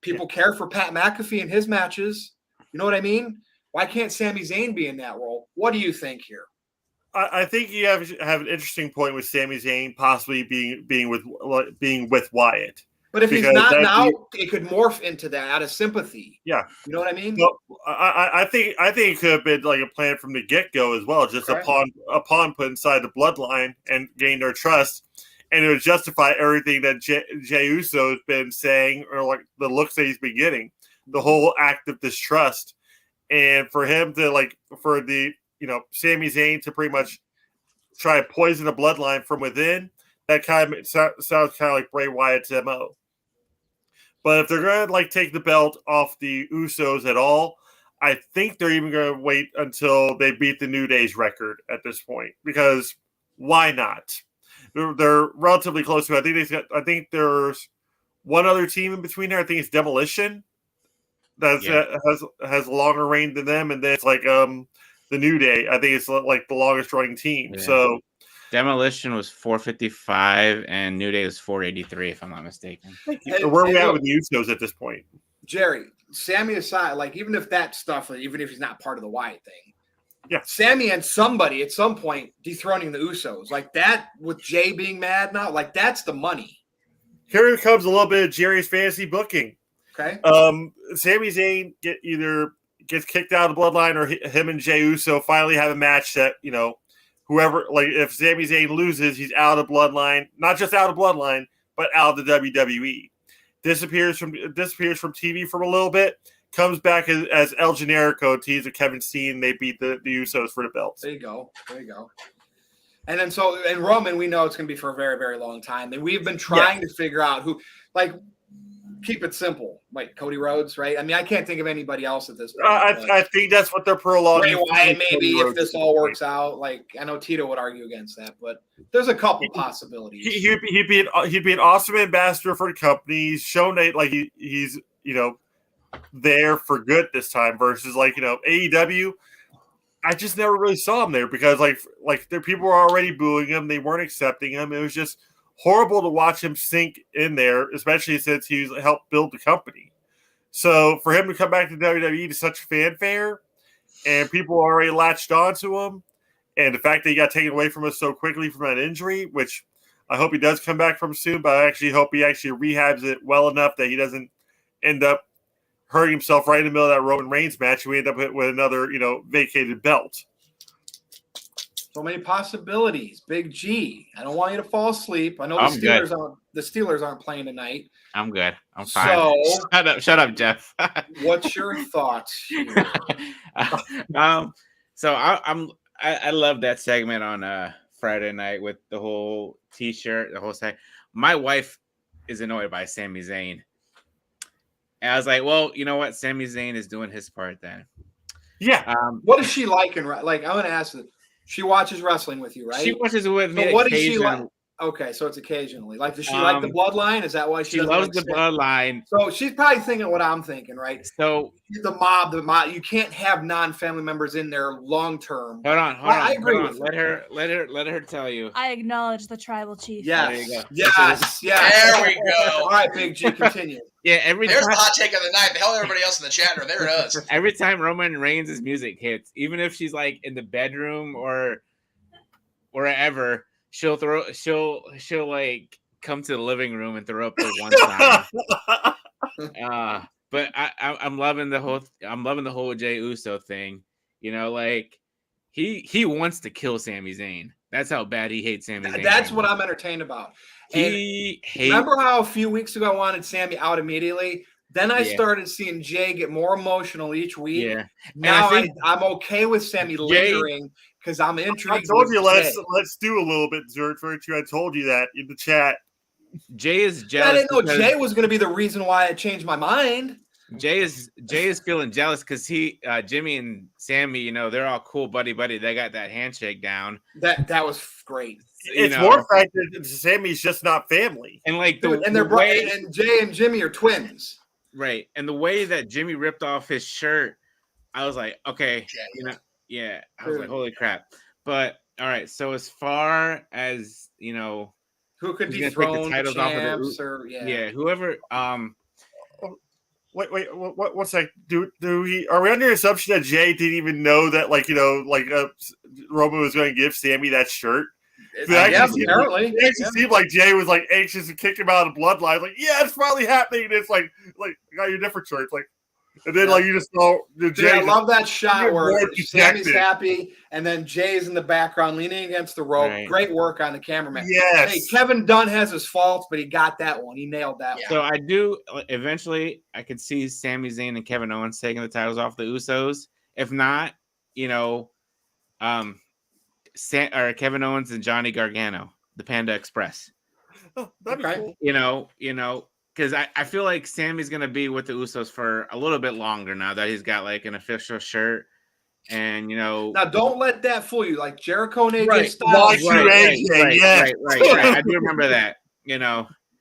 Speaker 2: People care for Pat McAfee and his matches. You know what I mean? Why can't Sami Zayn be in that role? What do you think here?
Speaker 3: I think you have an interesting point with Sami Zayn possibly being with Wyatt.
Speaker 2: But if he's not now, it could morph into that out of sympathy.
Speaker 3: Yeah,
Speaker 2: you know what I mean.
Speaker 3: So I think it could have been like a plan from the get-go as well. Just upon put inside the bloodline and gain their trust, and it would justify everything that Jey Uso has been saying, or like the looks that he's been getting, the whole act of distrust, and for him to Sami Zayn to pretty much try to poison the bloodline from within. That kind of sounds kind of like Bray Wyatt's MO. But if they're going to take the belt off the Usos at all, I think they're even going to wait until they beat the New Day's record at this point, because why not? They're relatively close to it. I think there's one other team in between there. I think it's Demolition that has a longer reign than them, and then it's the New Day. I think it's like the longest running team. Yeah. So
Speaker 4: Demolition was 455 and New Day was 483, if I'm not mistaken.
Speaker 3: Where are we at with the Usos at this point?
Speaker 2: Jerry, Sami aside, even if that stuff, even if he's not part of the Wyatt thing,
Speaker 3: yeah,
Speaker 2: Sami and somebody at some point dethroning the Usos, like that with Jay being mad now, that's the money.
Speaker 3: Here comes a little bit of Jerry's fantasy booking.
Speaker 2: Okay.
Speaker 3: Sami Zayn gets kicked out of the bloodline, or him and Jey Uso finally have a match that, whoever, if Sami Zayn loses, he's out of bloodline, not just out of bloodline, but out of the WWE. Disappears from TV for a little bit, comes back as El Generico, teams with Kevin Steen. They beat the Usos for the belts.
Speaker 2: There you go. And then and Roman, we know it's going to be for a very, very long time. And we've been trying to figure out who, keep it simple, Cody Rhodes, right? I mean, I can't think of anybody else at this point.
Speaker 3: I think that's what they're prolonging.
Speaker 2: Bray Wyatt, maybe, if this all works out. I know Tito would argue against that, but there's a couple possibilities.
Speaker 3: He'd be an awesome ambassador for the company. He's shown that he's there for good this time versus AEW. I just never really saw him there because the people were already booing him. They weren't accepting him. It was just horrible to watch him sink in there, especially since he's helped build the company. So for him to come back to WWE to such fanfare, and people already latched onto him, and the fact that he got taken away from us so quickly from that injury, which I hope he does come back from soon, but I actually hope he actually rehabs it well enough that he doesn't end up hurting himself right in the middle of that Roman Reigns match, and we end up with another, vacated belt.
Speaker 2: So many possibilities. Big G. I don't want you to fall asleep. I know the Steelers aren't playing tonight.
Speaker 4: I'm good. I'm fine. So, shut up, Jeff.
Speaker 2: What's your thoughts here?
Speaker 4: So I love that segment on Friday night with the whole T-shirt, the whole thing. My wife is annoyed by Sami Zayn. And I was like, well, you know what? Sami Zayn is doing his part then.
Speaker 3: Yeah.
Speaker 2: What is she like? I'm going to ask her. She watches wrestling with you, right?
Speaker 4: She watches it with me.
Speaker 2: So what is she like? Okay, so it's occasionally. Does she like the Bloodline? Is that why she
Speaker 4: loves the Bloodline?
Speaker 2: So she's probably thinking what I'm thinking, right?
Speaker 4: So
Speaker 2: the mob. You can't have non-family members in there long term.
Speaker 4: Hold on. I
Speaker 2: agree with
Speaker 4: her. Let her tell you.
Speaker 6: I acknowledge the tribal chief.
Speaker 2: Yes.
Speaker 4: There you go.
Speaker 2: Yes.
Speaker 5: There we go.
Speaker 2: All right, Big G, continue.
Speaker 4: Yeah,
Speaker 5: there's the hot take of the night. The hell, everybody else in the chat room. There it is.
Speaker 4: Every time Roman Reigns' music hits, even if she's in the bedroom or wherever, she'll come to the living room and throw up the one sign. But I'm loving the whole Jey Uso thing. He wants to kill Sami Zayn. That's how bad he hates Sami Zayn.
Speaker 2: That's what I'm entertained about. Remember how a few weeks ago I wanted Sami out immediately? Then I started seeing Jay get more emotional each week.
Speaker 4: Yeah.
Speaker 2: Now I'm okay with Sami lingering because I'm intrigued.
Speaker 3: I told you let's do a little bit, Virtue. I told you that in the chat.
Speaker 4: Jay is jealous.
Speaker 2: I didn't know Jay was going to be the reason why I changed my mind.
Speaker 4: Jay is feeling jealous because Jimmy and Sami, they're all cool, buddy. They got that handshake down.
Speaker 2: That was great.
Speaker 3: It's more fact that Sammy's just not family,
Speaker 4: and
Speaker 2: and Jay and Jimmy are twins.
Speaker 4: Right, and the way that Jimmy ripped off his shirt, I was like, okay, I was like, holy crap. But all right, so as far as
Speaker 2: who could dethrone the titles off of whoever.
Speaker 3: Wait, what's that? Are we under the assumption that Jay didn't even know that, Roman was going to give Sami that shirt?
Speaker 2: Apparently.
Speaker 3: It actually seemed like Jay was like anxious to kick him out of Bloodline. Like, yeah, it's finally happening. And it's like I got your different shirts. Like, and then you just saw Jay.
Speaker 2: I love that shot where Sami's
Speaker 3: dejected.
Speaker 2: happy, and then Jay's in the background leaning against the rope.
Speaker 4: Right.
Speaker 2: Great work on the cameraman.
Speaker 3: Yes.
Speaker 2: Hey, Kevin Dunn has his faults, but he got that one. He nailed that one.
Speaker 4: So I do eventually. I could see Sami Zayn and Kevin Owens taking the titles off the Usos. If not, Kevin Owens and Johnny Gargano, the Panda Express.
Speaker 3: Oh, that'd be cool.
Speaker 4: Because I feel like Sammy's gonna be with the Usos for a little bit longer now that he's got like an official shirt, and
Speaker 2: Now don't let that fool you. Like Jericho and AJ
Speaker 1: Right.
Speaker 2: Styles.
Speaker 4: Right. I do remember that.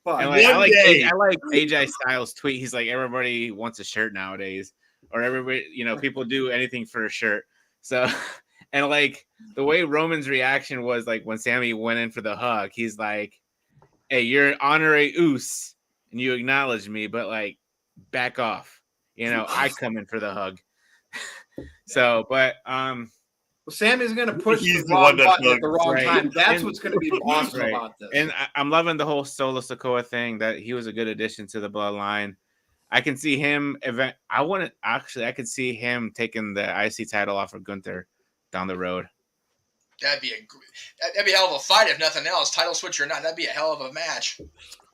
Speaker 2: But
Speaker 4: And I like AJ Styles' tweet. He's like, everybody wants a shirt nowadays, or everybody, people do anything for a shirt. So, and like the way Roman's reaction was, like when Sami went in for the hug, he's like, "Hey, you're an honorary Us, and you acknowledge me, but like, back off. I come in for the hug." So, but
Speaker 2: Sammy's going to push
Speaker 3: He's
Speaker 2: the
Speaker 3: the
Speaker 2: wrong
Speaker 3: one that's
Speaker 2: button at the wrong
Speaker 4: right.
Speaker 2: time. That's
Speaker 4: And-
Speaker 2: what's going to be awesome
Speaker 4: Right.
Speaker 2: about this.
Speaker 4: And I'm loving the whole Solo Sikoa thing. That he was a good addition to the Bloodline. I can see him I could see him taking the IC title off of Gunther down the road.
Speaker 5: That'd be a hell of a fight if nothing else. Title switch or not, that'd be a hell of a match.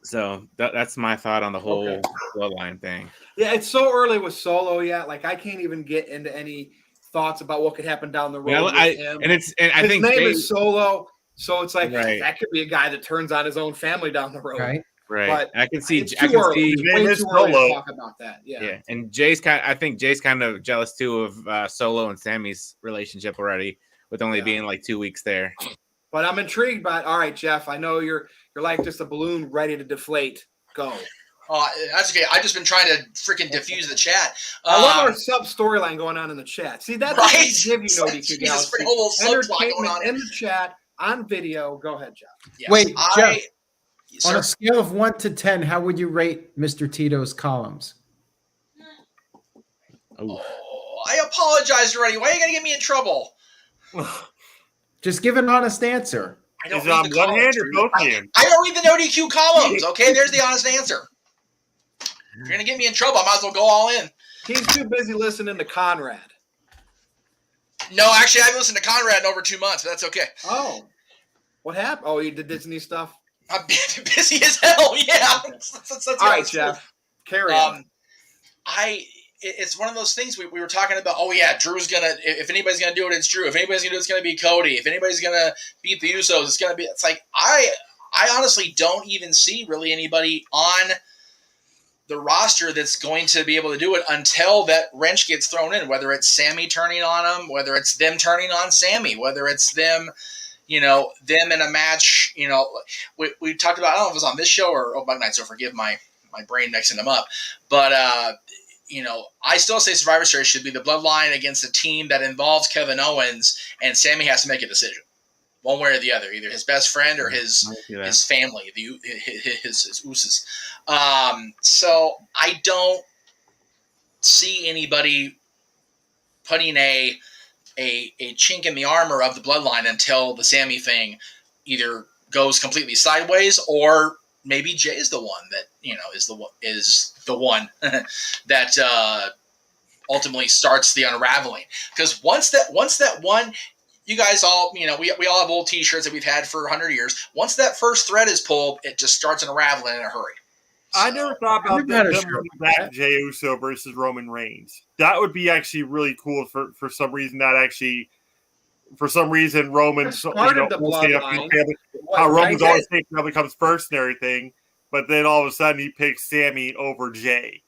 Speaker 4: So that's my thought on the whole Bloodline thing.
Speaker 2: Yeah, it's so early with Solo yet. Like I can't even get into any thoughts about what could happen down the road with him.
Speaker 4: And I
Speaker 2: His
Speaker 4: think
Speaker 2: name is Solo, so it's like
Speaker 4: Right.
Speaker 2: that could be a guy that turns on his own family down the road.
Speaker 1: Right.
Speaker 4: right.
Speaker 2: But
Speaker 4: I can see.
Speaker 2: It's
Speaker 4: I
Speaker 2: too
Speaker 4: can
Speaker 2: early.
Speaker 4: see.
Speaker 2: It's way
Speaker 3: It's
Speaker 2: too early
Speaker 3: Solo.
Speaker 2: to talk about that.
Speaker 4: Yeah, and I think Jay's kind of jealous too of Solo and Sammy's relationship already, with only being like 2 weeks there.
Speaker 2: But I'm intrigued by it. All right, Jeff. I know you're like just a balloon ready to deflate. Go.
Speaker 5: Oh, that's okay. I've just been trying to freaking diffuse the chat.
Speaker 2: I love our sub storyline going on in the chat. See, that's what we
Speaker 5: Right?
Speaker 2: give you, NoDQ
Speaker 5: Jesus,
Speaker 2: Galaxy.
Speaker 5: freaking whole subplot going
Speaker 2: Entertainment
Speaker 5: on.
Speaker 2: in the chat on video. Go ahead, Jeff.
Speaker 5: Yes,
Speaker 1: Wait, Jeff. On
Speaker 5: Sir?
Speaker 1: a scale of 1 to 10, how would you rate Mr. Tito's columns?
Speaker 4: Oh,
Speaker 5: I apologized already. Why are you going to get me in trouble?
Speaker 1: Just give an honest answer.
Speaker 5: I don't
Speaker 3: Is it
Speaker 5: read
Speaker 3: on
Speaker 5: the
Speaker 3: one
Speaker 5: columns.
Speaker 3: hand or both hands?
Speaker 5: I don't read the NoDQ columns. Okay, there's the honest answer. If you're going to get me in trouble, I might as well go all in.
Speaker 2: He's too busy listening to Conrad.
Speaker 5: No, actually, I haven't listened to Conrad in over 2 months, but that's okay.
Speaker 2: Oh. What happened? Oh, you did Disney stuff?
Speaker 5: I'm busy as hell. Yeah. That's
Speaker 2: All right, Jeff. Carry on.
Speaker 5: It's one of those things we were talking about. Oh yeah, Drew's gonna. If anybody's gonna do it, it's Drew. If anybody's gonna do it, it's gonna be Cody. If anybody's gonna beat the Usos, it's gonna be. It's like I honestly don't even see really anybody on the roster that's going to be able to do it until that wrench gets thrown in. Whether it's Sami turning on them, whether it's them turning on Sami, whether it's them. Them in a match. We talked about. I don't know if it was on this show or Bug Night, so forgive my brain mixing them up, but. I still say Survivor Series should be the Bloodline against a team that involves Kevin Owens, and Sami has to make a decision, one way or the other, either his best friend or his family, his Usos. So I don't see anybody putting a chink in the armor of the Bloodline until the Sami thing either goes completely sideways or maybe Jay's the one that is the one that ultimately starts the unraveling. Because once that one, you guys all we all have old T-shirts that we've had for 100 years. Once that first thread is pulled, it just starts unraveling in a hurry.
Speaker 3: I never thought about
Speaker 1: Never had a
Speaker 3: them
Speaker 1: shirt
Speaker 3: bringing
Speaker 1: like
Speaker 3: back Jey Uso versus Roman Reigns. That would be actually really cool for some reason. Roman
Speaker 2: Started the Bloodline.
Speaker 3: how Roman's always saying family comes first and everything, but then all of a sudden he picks Sami over Jay.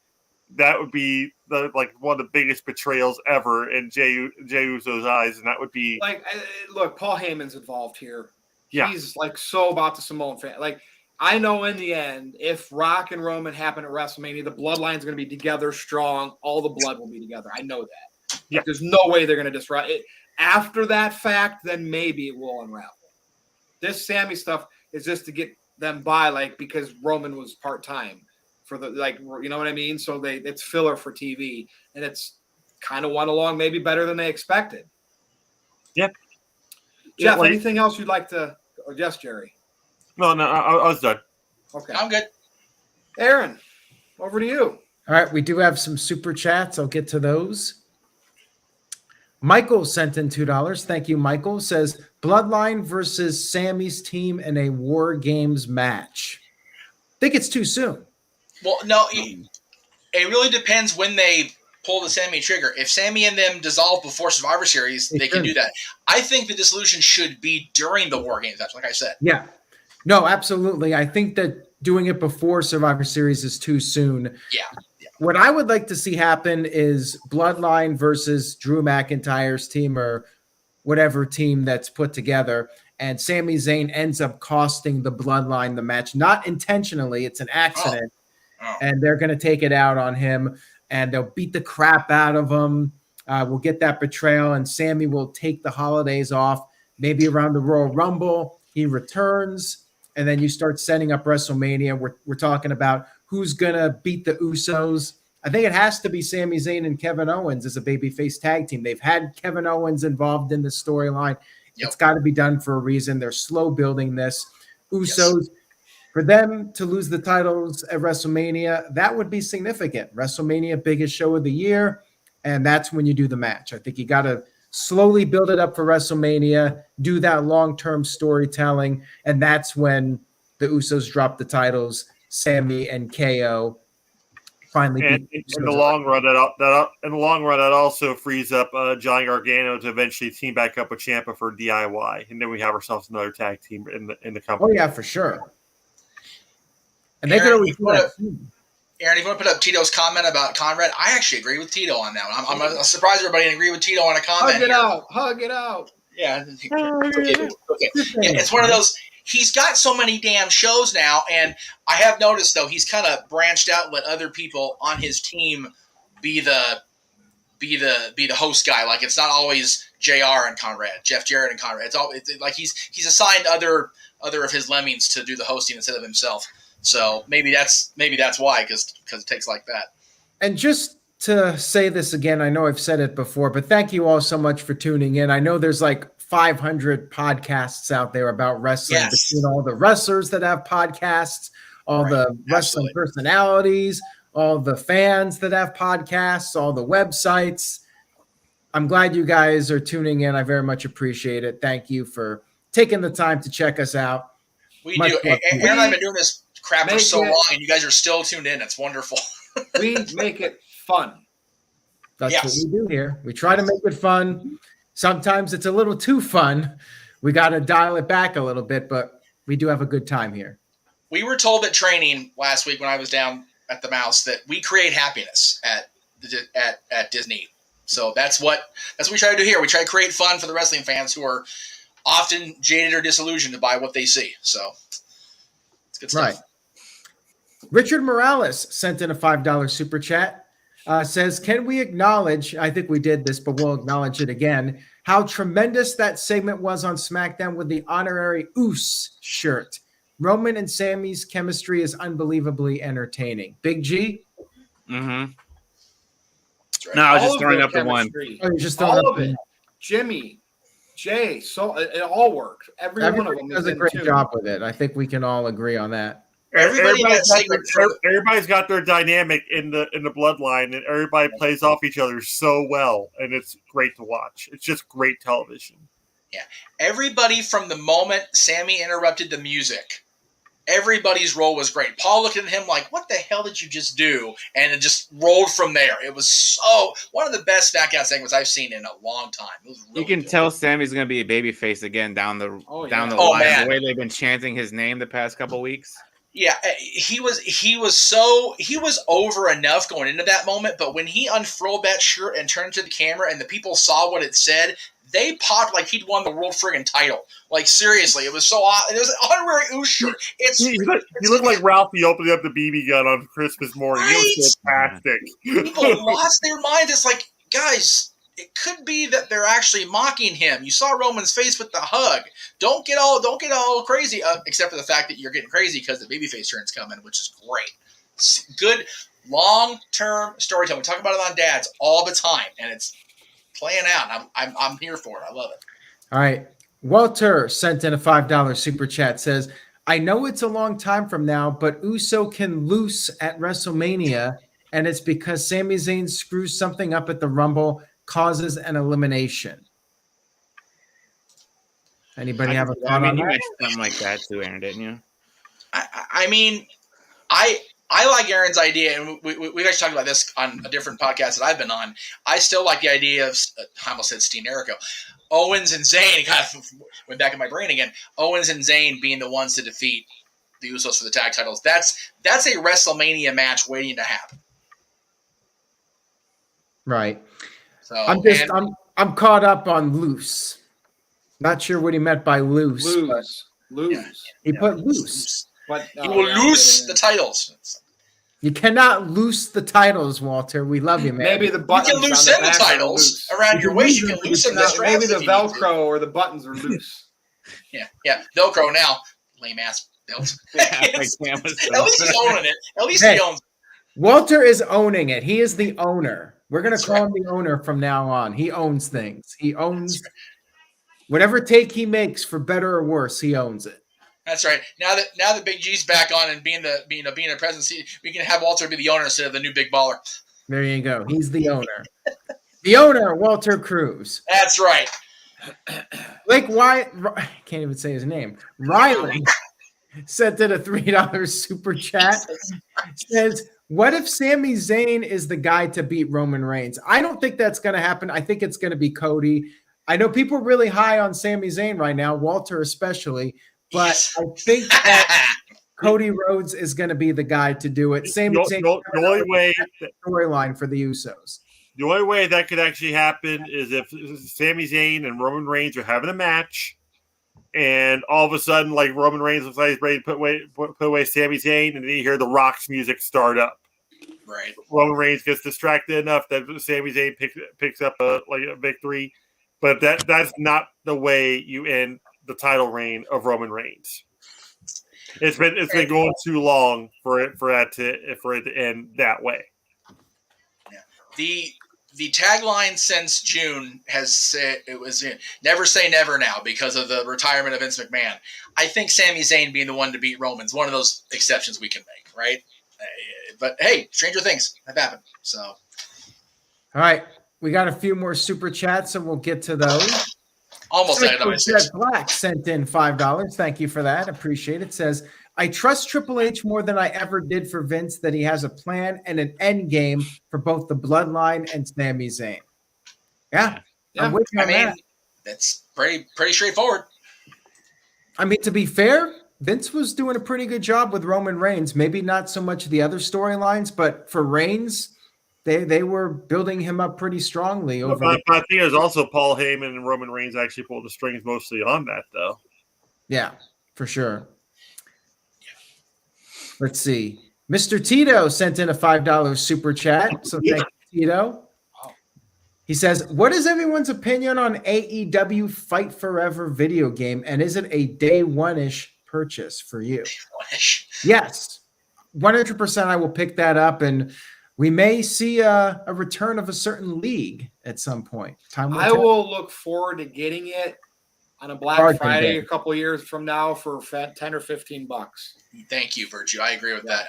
Speaker 3: That would be one of the biggest betrayals ever in Jey Uso's eyes, and that would be
Speaker 2: look, Paul Heyman's involved here.
Speaker 3: Yeah.
Speaker 2: He's so about the Samoan fan. I know in the end, if Rock and Roman happen at WrestleMania, the Bloodline's going to be together, strong. All the blood will be together. I know that.
Speaker 3: Yeah.
Speaker 2: There's no way they're going to disrupt it. After that fact, then maybe it will unravel. This Sami stuff is just to get them by, because Roman was part-time. for the you know what I mean? So it's filler for TV, and it's kind of went along maybe better than they expected.
Speaker 3: Yep.
Speaker 2: Jeff, anything else you'd like to? Or yes, Jerry.
Speaker 3: No, I was done.
Speaker 2: Okay,
Speaker 5: I'm good.
Speaker 2: Aaron, over to you.
Speaker 1: All right, we do have some super chats. I'll get to those. Michael sent in $2. Thank you, Michael. Says Bloodline versus Sammy's team in a War Games match. Think it's too soon.
Speaker 5: Well, no, it really depends when they pull the Sammy trigger. If Sammy and them dissolve before Survivor Series, they can do that. I think the dissolution should be during the War Games match, like I said.
Speaker 1: Yeah. No, absolutely. I think that doing it before Survivor Series is too soon.
Speaker 5: Yeah.
Speaker 1: What I would like to see happen is Bloodline versus Drew McIntyre's team or whatever team that's put together, and Sami Zayn ends up costing the Bloodline the match. Not intentionally. It's an accident. And they're going to take it out on him, and they'll beat the crap out of him. We'll get that betrayal, and Sammy will take the holidays off, maybe around the Royal Rumble. He returns, and then you start setting up WrestleMania. We're talking about who's going to beat the Usos. I think it has to be Sami Zayn and Kevin Owens as a babyface tag team. They've had Kevin Owens involved in the storyline. It's got to be done for a reason. They're slow building this. Usos, for them to lose the titles at WrestleMania, that would be significant. WrestleMania, biggest show of the year, and that's when you do the match. I think you got to slowly build it up for WrestleMania, do that long-term storytelling, and that's when the Usos drop the titles. Sammy and KO finally.
Speaker 3: And in the long run, that also frees up Johnny Gargano to eventually team back up with Ciampa for DIY, and then we have ourselves another tag team in the company.
Speaker 1: Oh yeah, for sure. And they could always do that.
Speaker 5: Aaron, if you want to put up Tito's comment about Conrad, I actually agree with Tito on that one. I'm surprised everybody didn't agree with Tito on a comment.
Speaker 2: Hug it out.
Speaker 5: Yeah. Okay. Yeah, it's one of those. He's got so many damn shows now, and I have noticed though he's kind of branched out and let other people on his team be the host guy. Like it's not always JR and Conrad, Jeff Jarrett and Conrad. It's like he's assigned other of his lemmings to do the hosting instead of himself. So maybe that's why, because it takes like that.
Speaker 1: And just to say this again, I know I've said it before, but thank you all so much for tuning in. I know there's like 500 podcasts out there about wrestling, between all the wrestlers that have podcasts, all the wrestling personalities, all the fans that have podcasts, all the websites. I'm glad you guys are tuning in. I very much appreciate it. Thank you for taking the time to check us out.
Speaker 5: We do. Aaron and I have been doing this crap for so long, and you guys are still tuned in. It's wonderful.
Speaker 2: We make it fun.
Speaker 1: That's what we do here. We try to make it fun. Sometimes it's a little too fun. We got to dial it back a little bit, but we do have a good time here.
Speaker 5: We were told at training last week when I was down at the Mouse that we create happiness at Disney. So that's what we try to do here. We try to create fun for the wrestling fans who are often jaded or disillusioned by what they see. So it's good stuff.
Speaker 1: Right. Richard Morales sent in a $5 super chat. Says, can we acknowledge, I think we did this, but we'll acknowledge it again, how tremendous that segment was on SmackDown with the honorary Us shirt. Roman and Sammy's chemistry is unbelievably entertaining. Big G?
Speaker 4: Mm-hmm. No, I was just throwing up the one.
Speaker 1: Oh, you're just throwing up
Speaker 2: it. Jimmy, Jay, so it all worked. Everyone one of them
Speaker 1: does a great job with it. I think we can all agree on that.
Speaker 3: Everybody's got their dynamic in the bloodline, and everybody plays off each other so well, and it's great to watch. It's just great television.
Speaker 5: Yeah, everybody from the moment Sammy interrupted the music, everybody's role was great. Paul looked at him like, "What the hell did you just do?" And it just rolled from there. It was one of the best SmackDown segments I've seen in a long time. It was really
Speaker 4: you can
Speaker 5: good.
Speaker 4: tell Sammy's going to be a babyface again down the line.
Speaker 5: Man.
Speaker 4: The way they've been chanting his name the past couple weeks.
Speaker 5: Yeah, he was over enough going into that moment, but when he unfurled that shirt and turned to the camera and the people saw what it said, they popped like he'd won the world friggin' title. Like seriously, it was so awesome. It was an honorary Us shirt.
Speaker 3: He looked like Ralphie opening up the BB gun on Christmas morning.
Speaker 5: Right?
Speaker 3: It was fantastic.
Speaker 5: People lost their minds. It's like, guys, it could be that they're actually mocking him. You saw Roman's face with the hug. Don't get all crazy, except for the fact that you're getting crazy because the babyface turn's coming, which is great. good long-term storytelling. We talk about it on Dads all the time, and it's playing out. I'm here for it. I love it.
Speaker 1: All right. Walter sent in a $5 super chat, says, I know it's a long time from now, but Uso can lose at WrestleMania, and it's because Sami Zayn screws something up at the Rumble, causes an elimination. Anybody have a thought on
Speaker 4: you
Speaker 1: that?
Speaker 4: mentioned something like that too, Aaron, didn't you?
Speaker 5: I mean, I like Aaron's idea, and we've actually talked about this on a different podcast that I've been on. I still like the idea of, I almost said Steve Jericho, Owens and Zayn, kind of went back in my brain again, Owens and Zayn being the ones to defeat the Usos for the tag titles. That's a WrestleMania match waiting to happen.
Speaker 1: Right.
Speaker 5: So
Speaker 1: I'm caught up on loose. Not sure what he meant by loose.
Speaker 2: Lose.
Speaker 1: He put loose.
Speaker 2: But
Speaker 5: he will lose the titles.
Speaker 1: You cannot loose the titles, Walter. We love you, man.
Speaker 2: Maybe the buttons.
Speaker 5: You can loosen the titles around your waist. You can loosen the straps.
Speaker 2: Maybe the Velcro or the buttons are loose.
Speaker 5: Yeah. Velcro now. Lame ass belt. At least he's owning it. At least he owns it.
Speaker 1: Walter is owning it. He is the owner. We're going to call him the owner from now on. He owns things. He owns whatever take he makes, for better or worse, he owns it.
Speaker 5: That's right. Now that Big G's back on and being a presence, we can have Walter be the owner instead of the new big baller.
Speaker 1: There you go. He's the owner. The owner, Walter Cruz.
Speaker 5: That's right.
Speaker 1: Blake Wyatt, I can't even say his name. Riley sent in a $3 super chat. Says, what if Sami Zayn is the guy to beat Roman Reigns? I don't think that's going to happen. I think it's going to be Cody. I know people are really high on Sami Zayn right now, Walter especially, but I think that Cody Rhodes is going to be the guy to do it. Sami Zayn,
Speaker 3: the only way
Speaker 1: storyline for the Usos.
Speaker 3: The only way that could actually happen is if Sami Zayn and Roman Reigns are having a match, and all of a sudden, like Roman Reigns looks like he's ready to put away Sami Zayn, and then you hear the Rock's music start up.
Speaker 5: Right.
Speaker 3: Roman Reigns gets distracted enough that Sami Zayn picks up a victory, but that's not the way you end the title reign of Roman Reigns. It's been going too long for it to end that way.
Speaker 5: Yeah. The tagline since June has said it was never say never now because of the retirement of Vince McMahon. I think Sami Zayn being the one to beat Roman's one of those exceptions we can make, right? But hey, stranger things have happened. So,
Speaker 1: all right, we got a few more super chats, and we'll get to those.
Speaker 5: Almost
Speaker 1: Jet Black sent in $5. Thank you for that. Appreciate it. Says, I trust Triple H more than I ever did for Vince, that he has a plan and an end game for both the Bloodline and Sami Zayn. Yeah. I'm with you on that.
Speaker 5: That's pretty straightforward.
Speaker 1: I mean, to be fair, Vince was doing a pretty good job with Roman Reigns. Maybe not so much the other storylines, but for Reigns, they were building him up pretty strongly.
Speaker 3: But I think there's also Paul Heyman and Roman Reigns actually pulled the strings mostly on that, though.
Speaker 1: Yeah, for sure. Let's see. Mr. Tito sent in a $5 super chat. So thank you, Tito. He says, what is everyone's opinion on AEW Fight Forever video game? And is it a day one-ish purchase for you? Yes. 100% I will pick that up. And we may see a return of a certain league at some point.
Speaker 2: I will look forward to getting it on a Black Friday a couple of years from now for 10 or 15 bucks.
Speaker 5: Thank you, Virtue. I agree with that.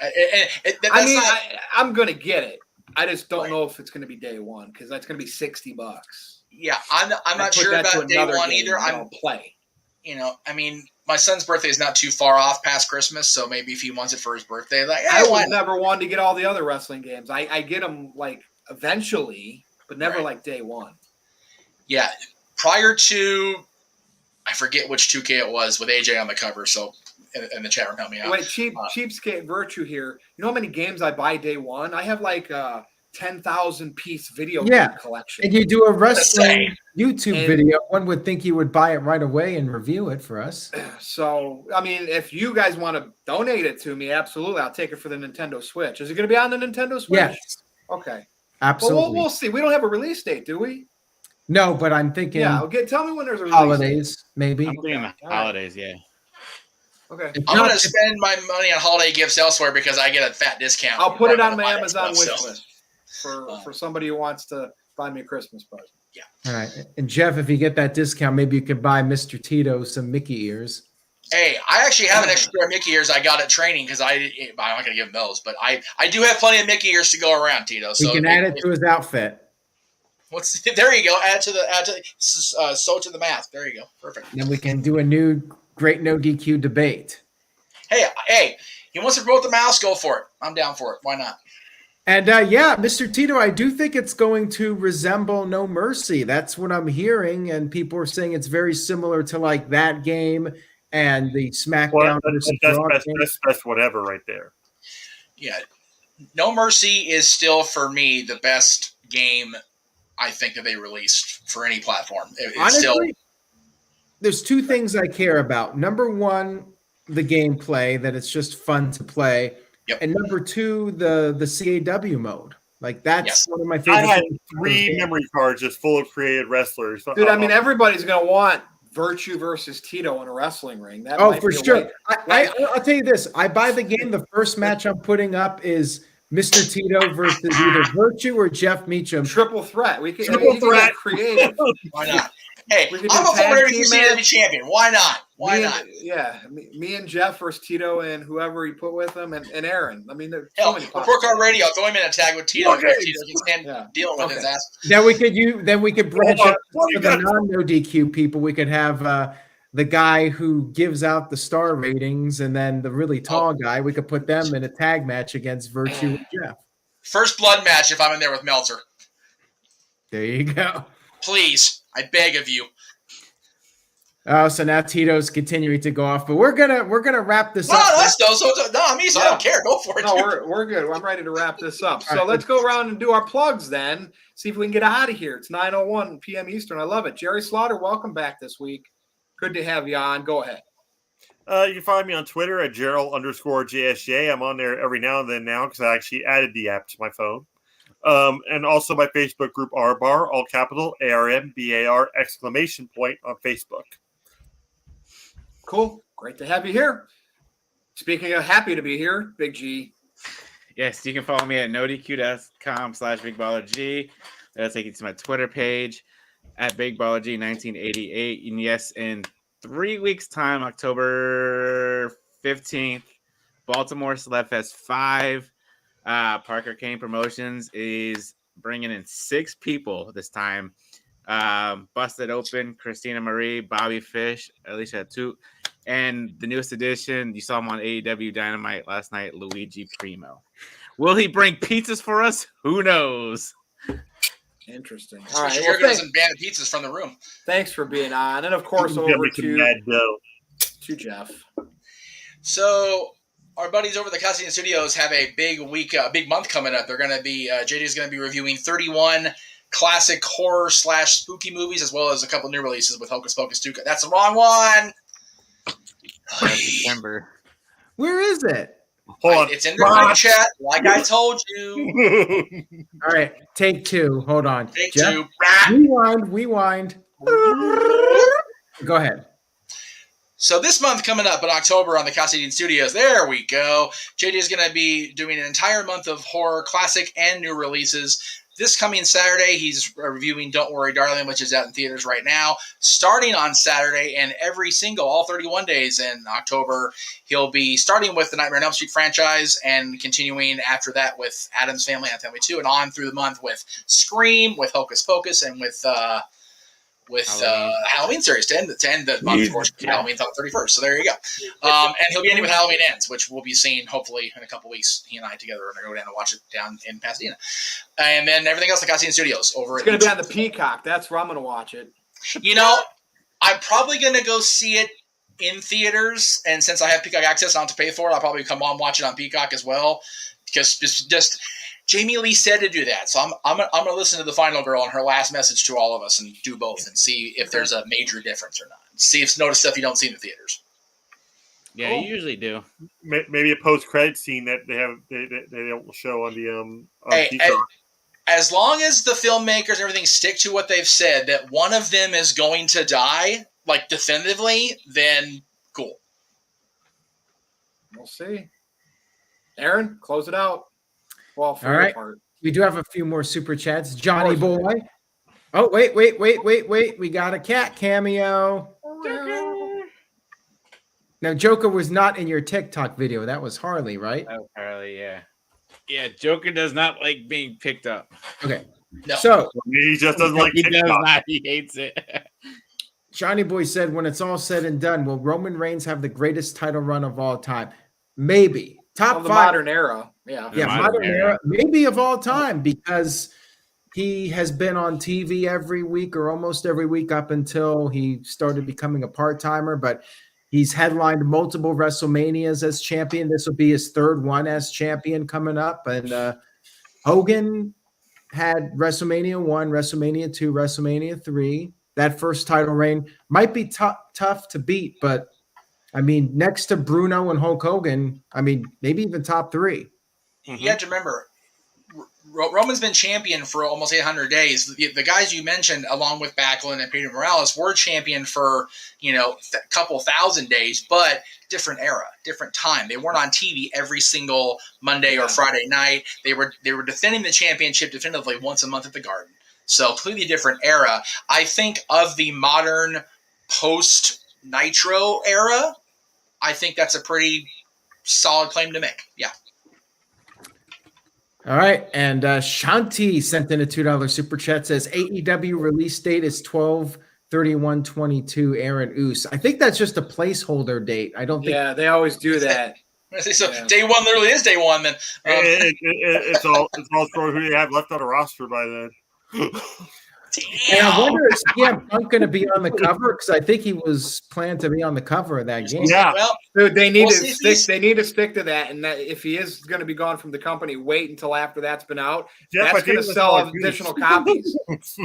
Speaker 2: I'm going to get it. I just don't know if it's going to be day one because that's going to be $60.
Speaker 5: Yeah, I'm not sure about day one either. I'm
Speaker 2: play.
Speaker 5: My son's birthday is not too far off past Christmas, so maybe if he wants it for his birthday,
Speaker 2: I would never want to get all the other wrestling games. I get them like eventually, but never like day one.
Speaker 5: Yeah, prior to, I forget which 2K it was with AJ on the cover. So in the chat room, help me out.
Speaker 2: Wait, cheapskate Virtue here. You know how many games I buy day one? I have like 10,000 piece video game collection.
Speaker 1: And you do a wrestling YouTube video. One would think you would buy it right away and review it for us.
Speaker 2: So, I mean, if you guys want to donate it to me, absolutely. I'll take it for the Nintendo Switch. Is it going to be on the Nintendo Switch?
Speaker 1: Yes.
Speaker 2: Okay.
Speaker 1: Absolutely.
Speaker 2: Well, we'll see. We don't have a release date, do we?
Speaker 1: No, but I'm thinking.
Speaker 2: Yeah. Okay. Tell me when there's a release
Speaker 1: holidays,
Speaker 2: date.
Speaker 1: maybe.
Speaker 4: I'm thinking the holidays, yeah.
Speaker 2: Okay.
Speaker 5: I'm going to spend my money on holiday gifts elsewhere because I get a fat discount.
Speaker 2: I'll put it on my Amazon wish
Speaker 5: stuff,
Speaker 2: list for somebody who wants to buy me a Christmas present.
Speaker 5: Yeah.
Speaker 1: All right. And Jeff, if you get that discount, maybe you could buy Mr. Tito some Mickey ears.
Speaker 5: Hey, I actually have an extra pair of Mickey ears I got at training because I'm not going to give him those, but I do have plenty of Mickey ears to go around, Tito. So
Speaker 1: he can add it to his outfit.
Speaker 5: There you go. Add to sew to the math. There you go. Perfect.
Speaker 1: Then we can do a new great no DQ debate.
Speaker 5: Hey, he wants to promote the mouse, go for it. I'm down for it. Why not?
Speaker 1: And yeah, Mr. Tito, I do think it's going to resemble No Mercy. That's what I'm hearing, and people are saying it's very similar to like that game and the SmackDown.
Speaker 3: That's whatever right there.
Speaker 5: Yeah, No Mercy is still for me the best game I think that they released for any platform.
Speaker 1: Honestly, there's two things I care about. Number one, the gameplay, that it's just fun to play.
Speaker 5: Yep.
Speaker 1: And number two, the CAW mode. Like that's one of my favorite.
Speaker 3: I had
Speaker 1: things.
Speaker 3: 3 memory cards just full of created wrestlers.
Speaker 2: Dude, I mean, everybody's going to want Virtue versus Tito in a wrestling ring. That
Speaker 1: oh, for sure. I'll tell you this. I buy the game. The first match I'm putting up is Mr. Tito versus either Virtue or Jeff Meacham.
Speaker 2: Triple threat. We can
Speaker 3: Triple threat.
Speaker 2: Creative.
Speaker 5: Why not? Hey, I'm a former WCW champion. Why not? Why not?
Speaker 2: Me and Jeff versus Tito and whoever you put with him and Aaron. I mean, there's
Speaker 5: so many Report Card Radio. Throw him in a tag with Tito. Tito can stand dealing with his ass.
Speaker 1: Then we could branch out for the non-no DQ people. We could have the guy who gives out the star ratings, and then the really tall guy. We could put them in a tag match against Virtue and Jeff.
Speaker 5: First blood match if I'm in there with Meltzer.
Speaker 1: There you go.
Speaker 5: Please, I beg of you.
Speaker 1: Oh, so now Tito's continuing to go off, but we're gonna wrap this up.
Speaker 5: No, me. So I don't care. Go for it.
Speaker 2: No, we're good. I'm ready to wrap this up. So let's go around and do our plugs then. See if we can get out of here. It's 9:01 p.m. Eastern. I love it. Jerry Slaughter, welcome back this week. Good to have you on. Go ahead.
Speaker 3: You can find me on Twitter at Gerald_JSJ. I'm on there every now and then now because I actually added the app to my phone. And also my Facebook group RBAR, all capital ARMBAR ! On Facebook.
Speaker 2: Cool. Great to have you here. Speaking of happy to be here, Big G.
Speaker 4: Yes, you can follow me at nodq.com/BigBallerG. That'll take you to my Twitter page at BigBallerG1988. And yes, in 3 weeks' time, October 15th, Baltimore Celebfest 5. Parker Kane Promotions is bringing in 6 people this time. Busted Open, Christina Marie, Bobby Fish, Alicia Toot, and the newest addition, you saw him on AEW Dynamite last night, Luigi Primo. Will he bring pizzas for us? Who knows?
Speaker 2: Interesting.
Speaker 5: All right. Well, doesn't ban the pizzas from the room.
Speaker 2: Thanks for being on. And, of course, over to Jeff.
Speaker 5: So our buddies over the Cassidy Studios have a big week, big month coming up. They're going to be JD is going to be reviewing 31 classic horror / spooky movies, as well as a couple new releases with Hocus Pocus 2. That's the wrong one.
Speaker 4: September.
Speaker 1: Where is it?
Speaker 3: Hold on.
Speaker 5: It's in the group chat, like I told you.
Speaker 1: All right, take 2. Hold on.
Speaker 5: Take
Speaker 1: Jeff,
Speaker 5: 2.
Speaker 1: Rewind. Go ahead.
Speaker 5: So this month coming up in October on the Cassidy Studios, there we go. JD is going to be doing an entire month of horror, classic, and new releases. This coming Saturday, he's reviewing Don't Worry, Darling, which is out in theaters right now. Starting on Saturday and all 31 days in October, he'll be starting with the Nightmare on Elm Street franchise and continuing after that with Addams Family and Family 2, and on through the month with Scream, with Hocus Pocus, and with Halloween series to end the month, of course. Halloween's on the 31st, so there you go. And he'll be ending with Halloween Ends, which we'll be seeing hopefully in a couple weeks. He and I together are going to go down and watch it down in Pasadena. And then everything else, the Cassidy Studios over.
Speaker 2: It's going to be on the Peacock. That's where I'm going to watch it.
Speaker 5: You know, I'm probably going to go see it in theaters, and since I have Peacock access, I don't have to pay for it. I'll probably come on and watch it on Peacock as well, because just Jamie Lee said to do that, so I'm gonna listen to the Final Girl and her last message to all of us and do both and see if there's a major difference or not. See if notice stuff you don't see in the theaters.
Speaker 4: Yeah, you usually do.
Speaker 3: Maybe a post-credit scene that they don't show on the
Speaker 5: as long as the filmmakers and everything stick to what they've said, that one of them is going to die, like definitively, then cool.
Speaker 2: see. Aaron, close it out. Well, for
Speaker 1: All
Speaker 2: your
Speaker 1: right.
Speaker 2: part.
Speaker 1: We do have a few more super chats. Johnny
Speaker 2: Of course
Speaker 1: Boy. Oh, wait. We got a cat cameo. Now, Joker was not in your TikTok video. That was Harley, right?
Speaker 4: Oh, Harley, yeah. Yeah, Joker does not like being picked up.
Speaker 1: Okay.
Speaker 5: No.
Speaker 1: So,
Speaker 3: He just doesn't like
Speaker 4: He does
Speaker 3: TikTok.
Speaker 4: not. He hates it.
Speaker 1: Johnny Boy said, when it's all said and done, will Roman Reigns have the greatest title run of all time? Maybe. Top
Speaker 2: Of the
Speaker 1: 5.
Speaker 2: modern era. Yeah.
Speaker 1: Yeah, modern era. Maybe of all time, because he has been on TV every week or almost every week up until he started becoming a part-timer. But he's headlined multiple WrestleManias as champion. This will be his third one as champion coming up. And Hogan had WrestleMania 1, WrestleMania 2, WrestleMania 3. That first title reign might be tough to beat, but I mean, next to Bruno and Hulk Hogan, I mean, maybe even top 3.
Speaker 5: You have to remember, Roman's been champion for almost 800 days. The guys you mentioned, along with Backlund and Peter Morales, were champion for a couple thousand days, but different era, different time. They weren't on TV every single Monday or Friday night. They were defending the championship definitively once a month at the Garden. So completely different era. I think of the modern post Nitro era, I think that's a pretty solid claim to make. Yeah.
Speaker 1: All right. And Shanti sent in a $2 super chat, says AEW release date is 12/31/22. Aaron Oos. I think that's just a placeholder date. I don't think.
Speaker 2: Yeah, they always do that.
Speaker 5: So day one literally is day one. Then
Speaker 3: It's all for who you have left on a roster by then.
Speaker 1: And I wonder, is CM Punk going to be on the cover? Because I think he was planned to be on the cover of that game.
Speaker 3: Yeah.
Speaker 5: Well,
Speaker 2: Dude, they need
Speaker 5: We'll
Speaker 2: to
Speaker 5: see if
Speaker 2: stick.
Speaker 5: he's-
Speaker 2: They need to stick to that. And that if he is going to be gone from the company, wait until after that's been out.
Speaker 3: Jeff, I
Speaker 2: That's going to
Speaker 3: think
Speaker 2: sell
Speaker 3: that's
Speaker 2: additional copies.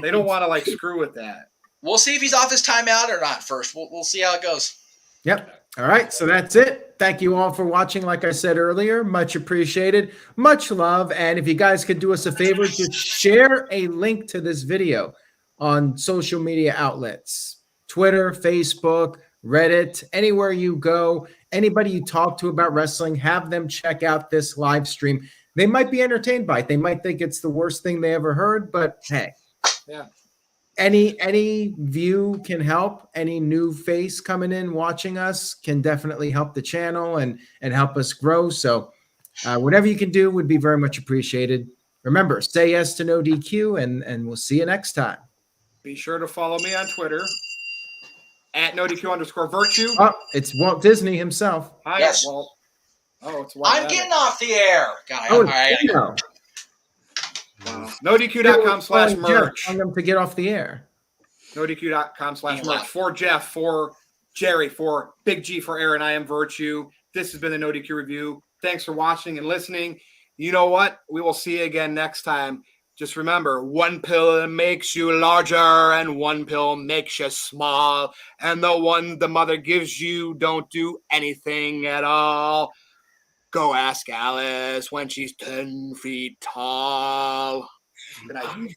Speaker 2: They don't want to screw with that.
Speaker 5: we'll see if he's off his timeout or not first. We'll see how it goes.
Speaker 1: Yep. All right. So that's it. Thank you all for watching. Like I said earlier, much appreciated. Much love. And if you guys could do us a favor, just share a link to this video on social media outlets, Twitter, Facebook, Reddit, anywhere you go, anybody you talk to about wrestling, have them check out this live stream. They might be entertained by it. They might think it's the worst thing they ever heard, but hey,
Speaker 2: Yeah.
Speaker 1: any view can help. Any new face coming in watching us can definitely help the channel and help us grow. So whatever you can do would be very much appreciated. Remember, say yes to NoDQ, and we'll see you next time.
Speaker 2: Be sure to follow me on Twitter at NoDQ_virtue.
Speaker 1: Oh, it's Walt Disney himself.
Speaker 2: Hi,
Speaker 5: Yes.
Speaker 2: Walt. Oh, it's Walt.
Speaker 5: I'm getting off the air. God,
Speaker 1: Oh,
Speaker 5: all right.
Speaker 1: no.
Speaker 2: NoDQ.com/merch.
Speaker 1: Telling them to get off the air.
Speaker 2: NoDQ.com/merch. For Jeff, for Jerry, for Big G, for Aaron, I am Virtue. This has been the NoDQ review. Thanks for watching and listening. You know what? We will see you again next time. Just remember, one pill makes you larger and one pill makes you small. And the one the mother gives you don't do anything at all. Go ask Alice when she's 10 feet tall. Good night.